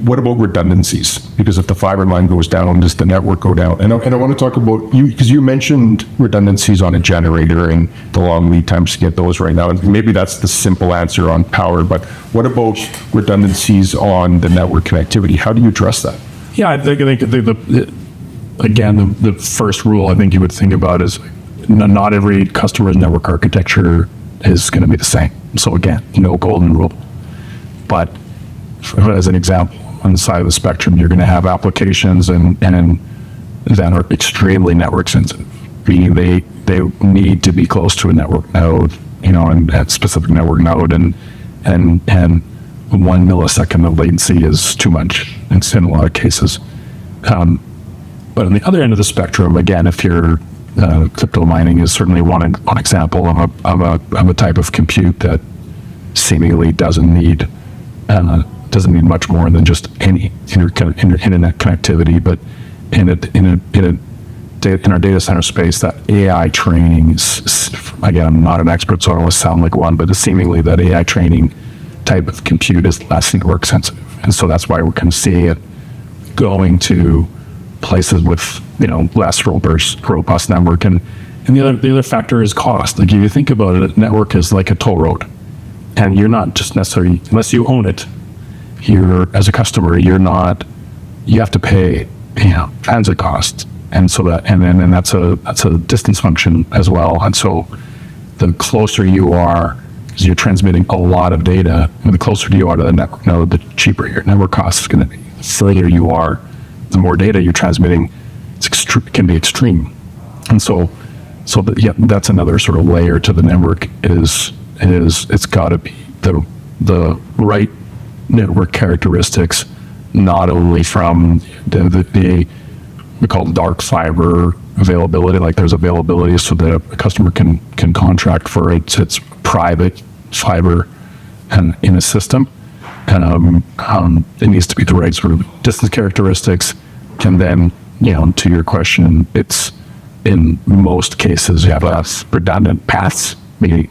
What about redundancies? Because if the fiber line goes down, does the network go down? And I want to talk about you, because you mentioned redundancies on a generator and the long lead times to get those right now. And maybe that's the simple answer on power, but what about redundancies on the network connectivity? How do you address that? Yeah, I think the first rule I think you would think about is not every customer's network architecture is going to be the same. So again, no golden rule. But as an example, on the side of the spectrum, you're going to have applications and that are extremely network sensitive, meaning they need to be close to a network node, and that specific network node, and 1 millisecond of latency is too much in a lot of cases. But on the other end of the spectrum, again, if you're crypto mining is certainly one example of a type of compute that seemingly doesn't need much more than just any internet connectivity. But in our data center space, that AI training is, again, I'm not an expert, so I don't want to sound like one, but seemingly that AI training type of compute is less network sensitive, and so that's why we're going to see it going to places with less robust network. And the other factor is cost. Like, if you think about it, a network is like a toll road, and you're not just necessarily, unless you own it, as a customer, you have to pay transit costs, and so that's a distance function as well. And so the closer you are, because you're transmitting a lot of data, and the closer you are to the network node, the cheaper your network cost is going to be. The further you are, the more data you're transmitting, it can be extreme. And so that's another sort of layer to the network. Is it's got to be the right network characteristics, not only from the we call dark fiber availability, like there's availability so that a customer can contract for its private fiber and in a system. And it needs to be the right sort of distance characteristics. And then, to your question, it's in most cases you have redundant paths, meaning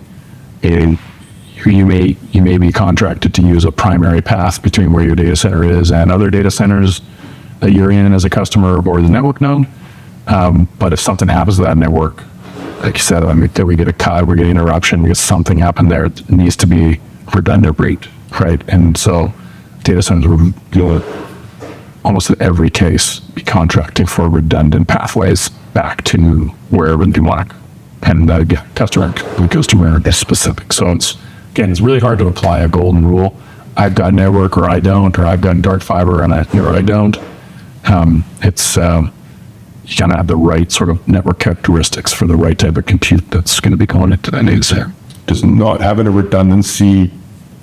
you may be contracted to use a primary path between where your data center is and other data centers that you're in as a customer or the network node. But if something happens to that network, like you said, we get a cut, we get an interruption, because something happened there, it needs to be redundant rate, right? And so data centers will almost in every case be contracting for redundant pathways back to wherever they want. And again, customer is specific. So it's really hard to apply a golden rule. I've got network or I don't, or I've got dark fiber and I don't. You gotta have the right sort of network characteristics for the right type of compute that's going to be going into that data center. Does not having a redundancy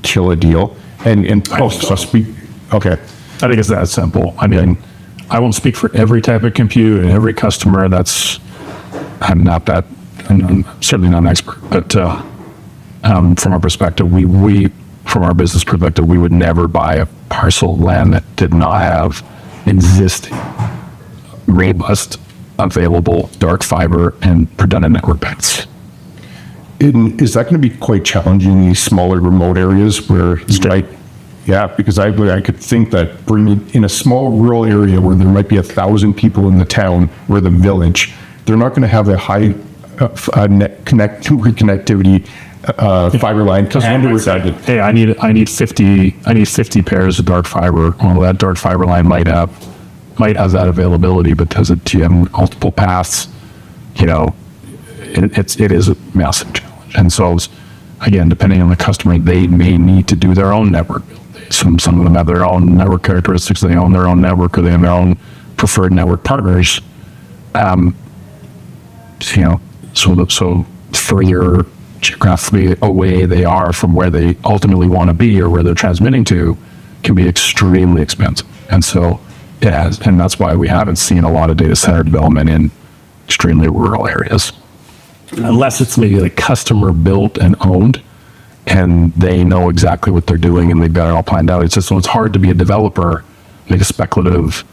kill a deal? Okay. I think it's that simple. I mean, I won't speak for every type of compute and every customer. I'm certainly not an expert, but from our perspective, from our business perspective, we would never buy a parcel of land that did not have existing, robust, available dark fiber and redundant network paths. Is that going to be quite challenging in these smaller remote areas where because I could think that bringing in a small rural area where there might be 1,000 people in the town or the village, they're not going to have a high connectivity fiber line and redundant. Hey, I need 50 pairs of dark fiber. Well, that dark fiber line might have that availability, but do you have multiple paths? It is a massive challenge. And so, again, depending on the customer, they may need to do their own network build. Some of them have their own network characteristics. They own their own network, or they have their own preferred network partners. So further geographically away they are from where they ultimately want to be or where they're transmitting to can be extremely expensive. And so and that's why we haven't seen a lot of data center development in extremely rural areas. Unless it's maybe like customer built and owned, and they know exactly what they're doing and they've got it all planned out. It's hard to be a developer, make a speculative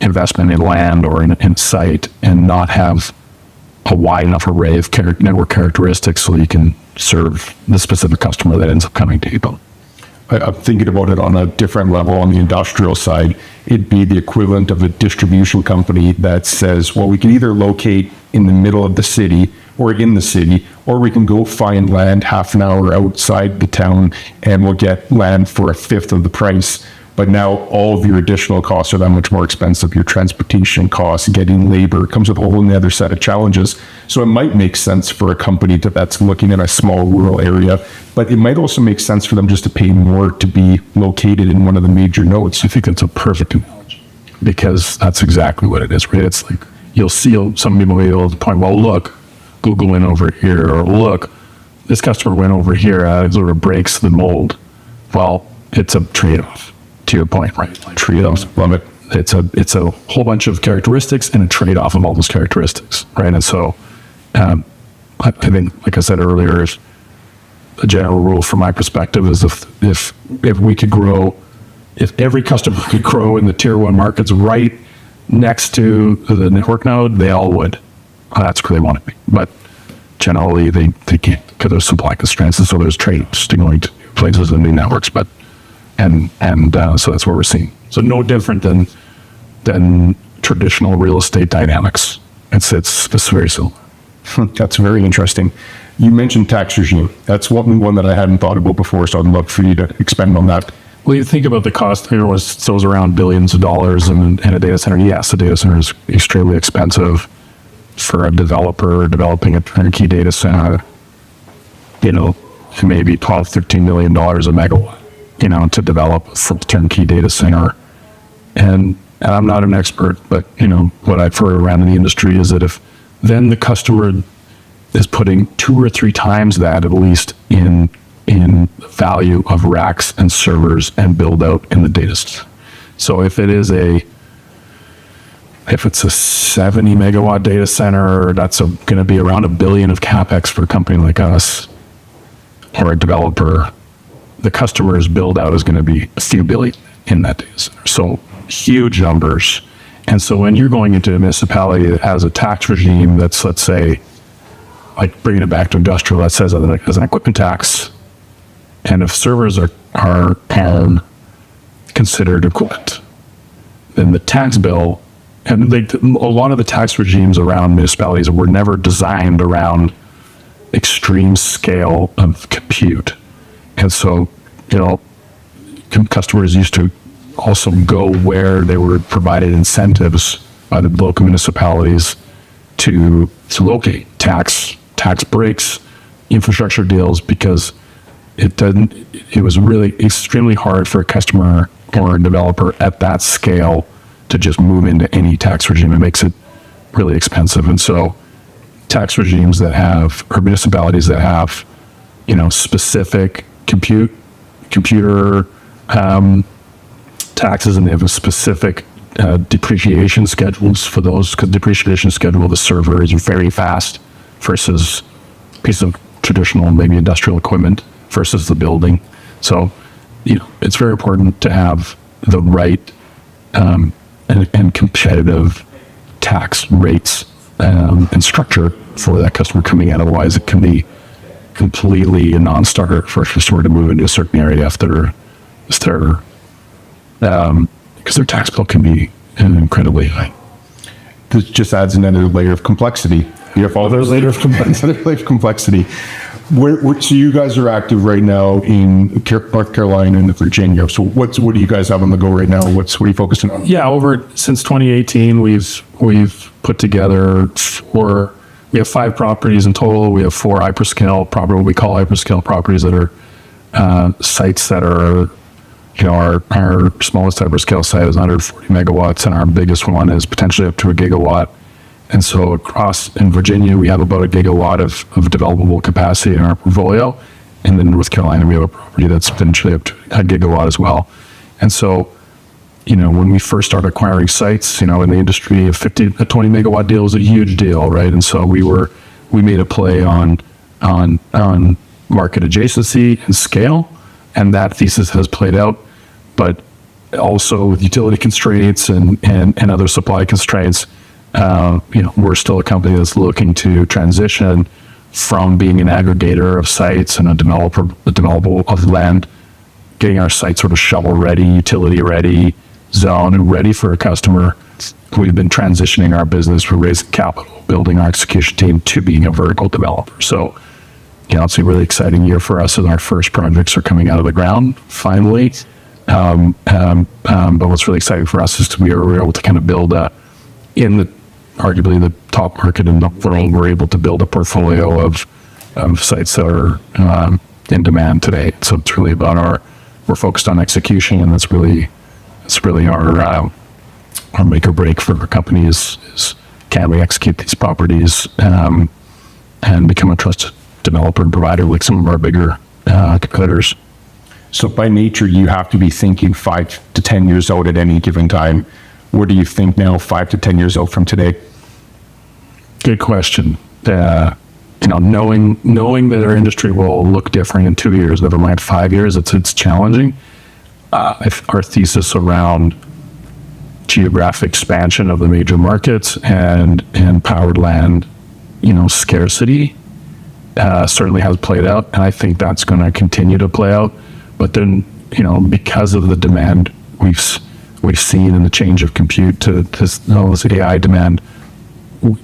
investment in land or in site and not have a wide enough array of network characteristics so you can serve the specific customer that ends up coming to you. I'm thinking about it on a different level. On the industrial side, it'd be the equivalent of a distribution company that says, well, we can either locate in the middle of the city or in the city, or we can go find land half an hour outside the town and we'll get land for a fifth of the price. But now all of your additional costs are that much more expensive. Your transportation costs, getting labor, comes with a whole other set of challenges. So it might make sense for a company that's looking in a small rural area, but it might also make sense for them just to pay more to be located in one of the major nodes. I think that's a perfect analogy because that's exactly what it is, right? It's like you'll see some people will be able to point, well, look, Google went over here, or look, this customer went over here, it sort of breaks the mold. Well, it's a trade-off. To your point, right? Trade-offs, love it. It's a whole bunch of characteristics and a trade-off of all those characteristics, right? And so, I think, like I said earlier, is a general rule from my perspective is if we could grow, if every customer could grow in the tier 1 markets right next to the network node, they all would. That's where they want to be. But generally, they can't because there's supply constraints, and so there's trade-offs to going to places and new networks, but. And so that's what we're seeing. So no different than traditional real estate dynamics. It's very similar. That's very interesting. You mentioned tax regime. That's one that I hadn't thought about before, so I'd love for you to expand on that. Well, you think about the cost here was around billions of dollars in a data center. Yes, a data center is extremely expensive for a developer developing a turnkey data center. Maybe $12, $13 million a megawatt. To develop a turnkey data center. And I'm not an expert, but, what I've heard around in the industry is that if then the customer is putting 2 or 3 times that at least in value of racks and servers and build out in the data center. So if it's a 70 megawatt data center, that's going to be around $1 billion of CapEx for a company like us or a developer. The customer's build out is going to be a few billion in that data center. So huge numbers. And so when you're going into a municipality that has a tax regime that's, let's say, like bringing it back to industrial, that says as an equipment tax, and if servers are considered equipment, then the tax bill, and a lot of the tax regimes around municipalities were never designed around extreme scale of compute. And so, customers used to also go where they were provided incentives by the local municipalities to locate tax breaks, infrastructure deals, because it was really extremely hard for a customer or a developer at that scale to just move into any tax regime. It makes it really expensive. And so tax regimes that have, or municipalities that have, specific computer taxes, and they have a specific depreciation schedules for those, because depreciation schedule of the server is very fast versus a piece of traditional, maybe industrial equipment versus the building. So, it's very important to have the right and competitive tax rates and structure for that customer coming in. Otherwise, it can be completely a non-starter for a customer to move into a certain area after because their tax bill can be incredibly high. This just adds another layer of complexity. You have all those layer of complexity. So you guys are active right now in North Carolina and Virginia. So what do you guys have on the go right now? What are you focusing on? Yeah, since 2018, we've put together we have 5 properties in total. We have 4 hyperscale properties, what we call hyperscale properties, that are sites that are, our smallest hyperscale site is 140 megawatts, and our biggest one is potentially up to 1 gigawatt. And so in Virginia, we have about 1 gigawatt of developable capacity in our portfolio. And then in North Carolina, we have a property that's potentially up to 1 gigawatt as well. And so, when we first started acquiring sites, in the industry, a 20 megawatt deal was a huge deal, right? And so we made a play on market adjacency and scale, and that thesis has played out. But also with utility constraints and other supply constraints, we're still a company that's looking to transition from being an aggregator of sites and a developer of land, getting our site sort of shovel ready, utility ready, zone and ready for a customer. We've been transitioning our business. We're raising capital, building our execution team to being a vertical developer. So, it's a really exciting year for us as our first projects are coming out of the ground finally. But what's really exciting for us is we were able to kind of build arguably the top market in the world. We're able to build a portfolio of sites that are in demand today. So it's really about we're focused on execution, and that's really our make or break for our company is can we execute these properties and become a trusted developer and provider like some of our bigger competitors. So by nature, you have to be thinking 5 to 10 years out at any given time. What do you think now, 5 to 10 years out from today? Good question. Knowing that our industry will look different in 2 years, never mind 5 years, it's challenging. Our thesis around geographic expansion of the major markets and powered land, scarcity certainly has played out, and I think that's going to continue to play out. But then, because of the demand we've seen in the change of compute to this AI demand,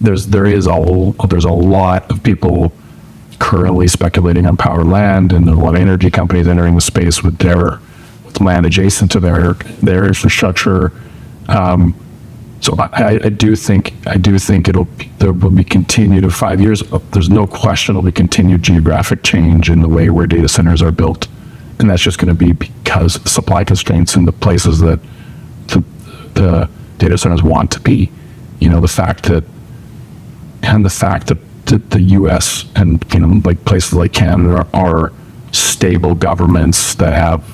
there's a lot of people currently speculating on powered land, and a lot of energy companies entering the space with land adjacent to their infrastructure. So I do think there will be continued in 5 years. There's no question there'll be continued geographic change in the way where data centers are built. And that's just going to be because of the supply constraints in the places that the data centers want to be. The fact that the U.S. and like places like Canada are stable governments that have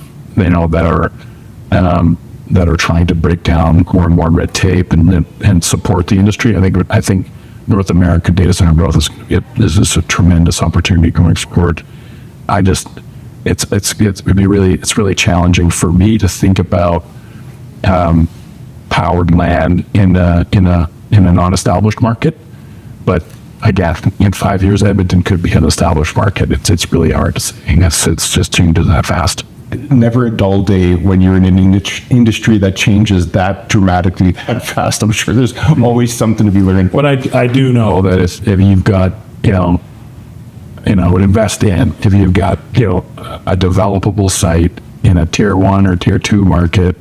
that are trying to break down more and more red tape and support the industry. I think North American data center growth is a tremendous opportunity going forward. It's really challenging for me to think about powered land in a non-established market. But again, in 5 years, Edmonton could be an established market. It's really hard to say. It's just changes that fast. Never a dull day when you're in an industry that changes that dramatically that fast. I'm sure there's always something to be learned. But I do know that if you've got invest in, if you've got a developable site in a tier 1 or tier 2 market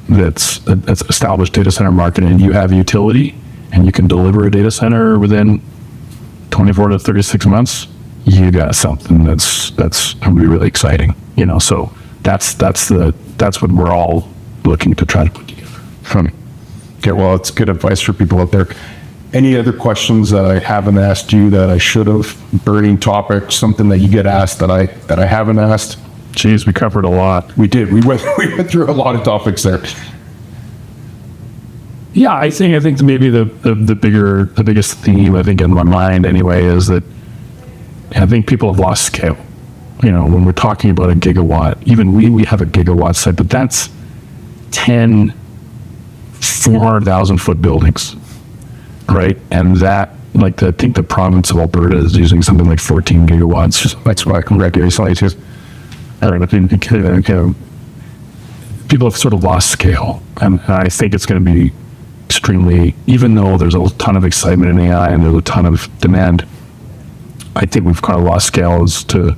that's established data center market, and you have utility and you can deliver a data center within 24 to 36 months, you got something that's going to be really exciting. So that's what we're all looking to try to put together. Okay, well, it's good advice for people out there. Any other questions that I haven't asked you that I should have? Burning topic, something that you get asked that I haven't asked? Geez, we covered a lot. We did. We went through a lot of topics there. Yeah, I think maybe the biggest theme I think in my mind anyway is that I think people have lost scale. When we're talking about a gigawatt, even we have a gigawatt site, but that's 10 400,000 foot buildings, right? And that, I think the province of Alberta is using something like 14 gigawatts. That's why congratulations. People have sort of lost scale, and I think it's going to be extremely, even though there's a ton of excitement in AI and there's a ton of demand, I think we've kind of lost scale as to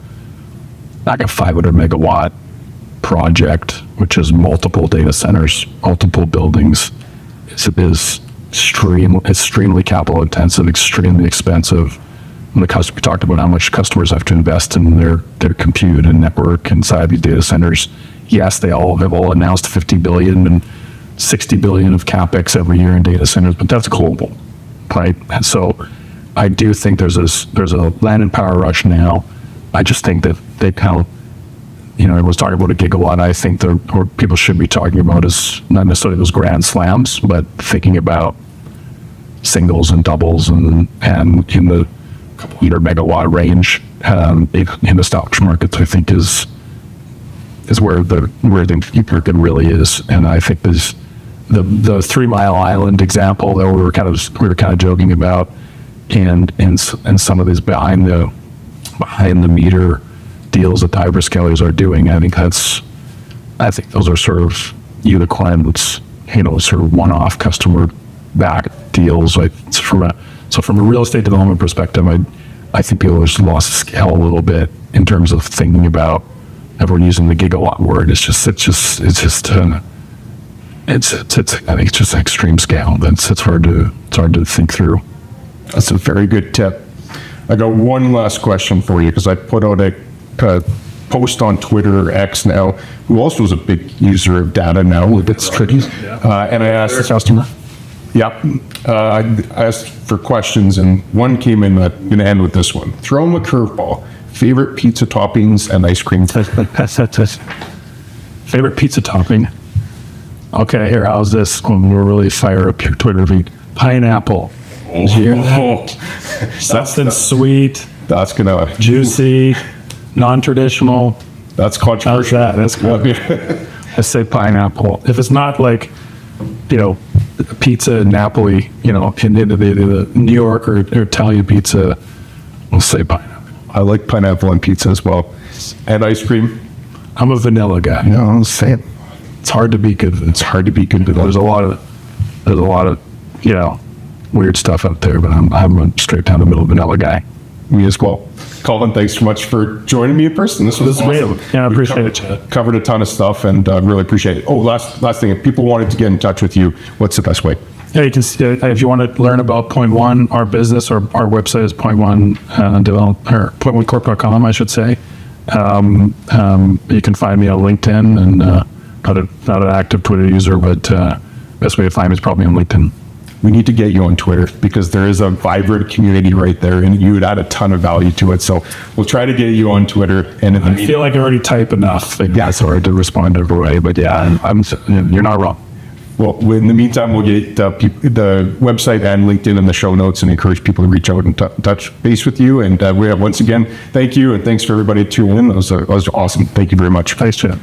like a 500 megawatt project, which is multiple data centers, multiple buildings, is extremely capital intensive, extremely expensive. When we talked about how much customers have to invest in their compute and network inside these data centers. Yes, they all have announced $50 billion and $60 billion of capex every year in data centers, but that's global, right? And so I do think there's a land and power rush now. I just think that they kind of, everyone's talking about a gigawatt. I think what people should be talking about is not necessarily those grand slams, but thinking about singles and doubles and in the couple 100 megawatt range in established markets, I think is is where the market really is. And I think there's the 3 Mile Island example that we were kind of joking about, and some of these behind the meter deals that the hyperscalers are doing. I think those are sort of unicorns, sort of one-off customer back deals. Like from a real estate development perspective, I think people have just lost scale a little bit in terms of thinking about everyone using the gigawatt word. I think it's just an extreme scale. It's hard to think through. That's a very good tip. I got one last question for you, because I put out a post on Twitter, or X now, who also is a big user of data now with its trickies. And I asked the customer. Yeah. I asked for questions, and one came in. I'm going to end with this one. Throw them a curveball. Favorite pizza toppings and ice cream. Favorite pizza topping? Okay, here, how's this? When we'll really fire up your Twitter feed. Pineapple. Did you hear that? Something sweet. That's gonna juicy, non-traditional. That's controversial. How's that? That's good. I say pineapple. If it's not like, pizza in Napoli, in the New York or Italian pizza, we'll say pineapple. I like pineapple on pizza as well. And ice cream. I'm a vanilla guy. No, I'm saying. It's hard to be good. It's hard to be good. There's a lot of, weird stuff out there, but I'm a straight down the middle vanilla guy. Me as well. Colin, thanks so much for joining me in person. This was awesome. Great. Yeah, I appreciate it. Covered a ton of stuff, and really appreciate it. Oh, last thing. If people wanted to get in touch with you, what's the best way? Yeah, you can see, if you want to learn about PointOne, our business, our website is PointOne PointOneCorp.com, I should say. You can find me on LinkedIn, and not an active Twitter user, but best way to find me is probably on LinkedIn. We need to get you on Twitter, because there is a vibrant community right there, and you would add a ton of value to it. So we'll try to get you on Twitter. And I feel like I already type enough. Yeah, sorry to respond every way, but yeah, you're not wrong. Well, in the meantime, we'll get the website and LinkedIn in the show notes, and encourage people to reach out and touch base with you. And once again, thank you, and thanks for everybody tuning in. That was awesome. Thank you very much. Thanks, Chad.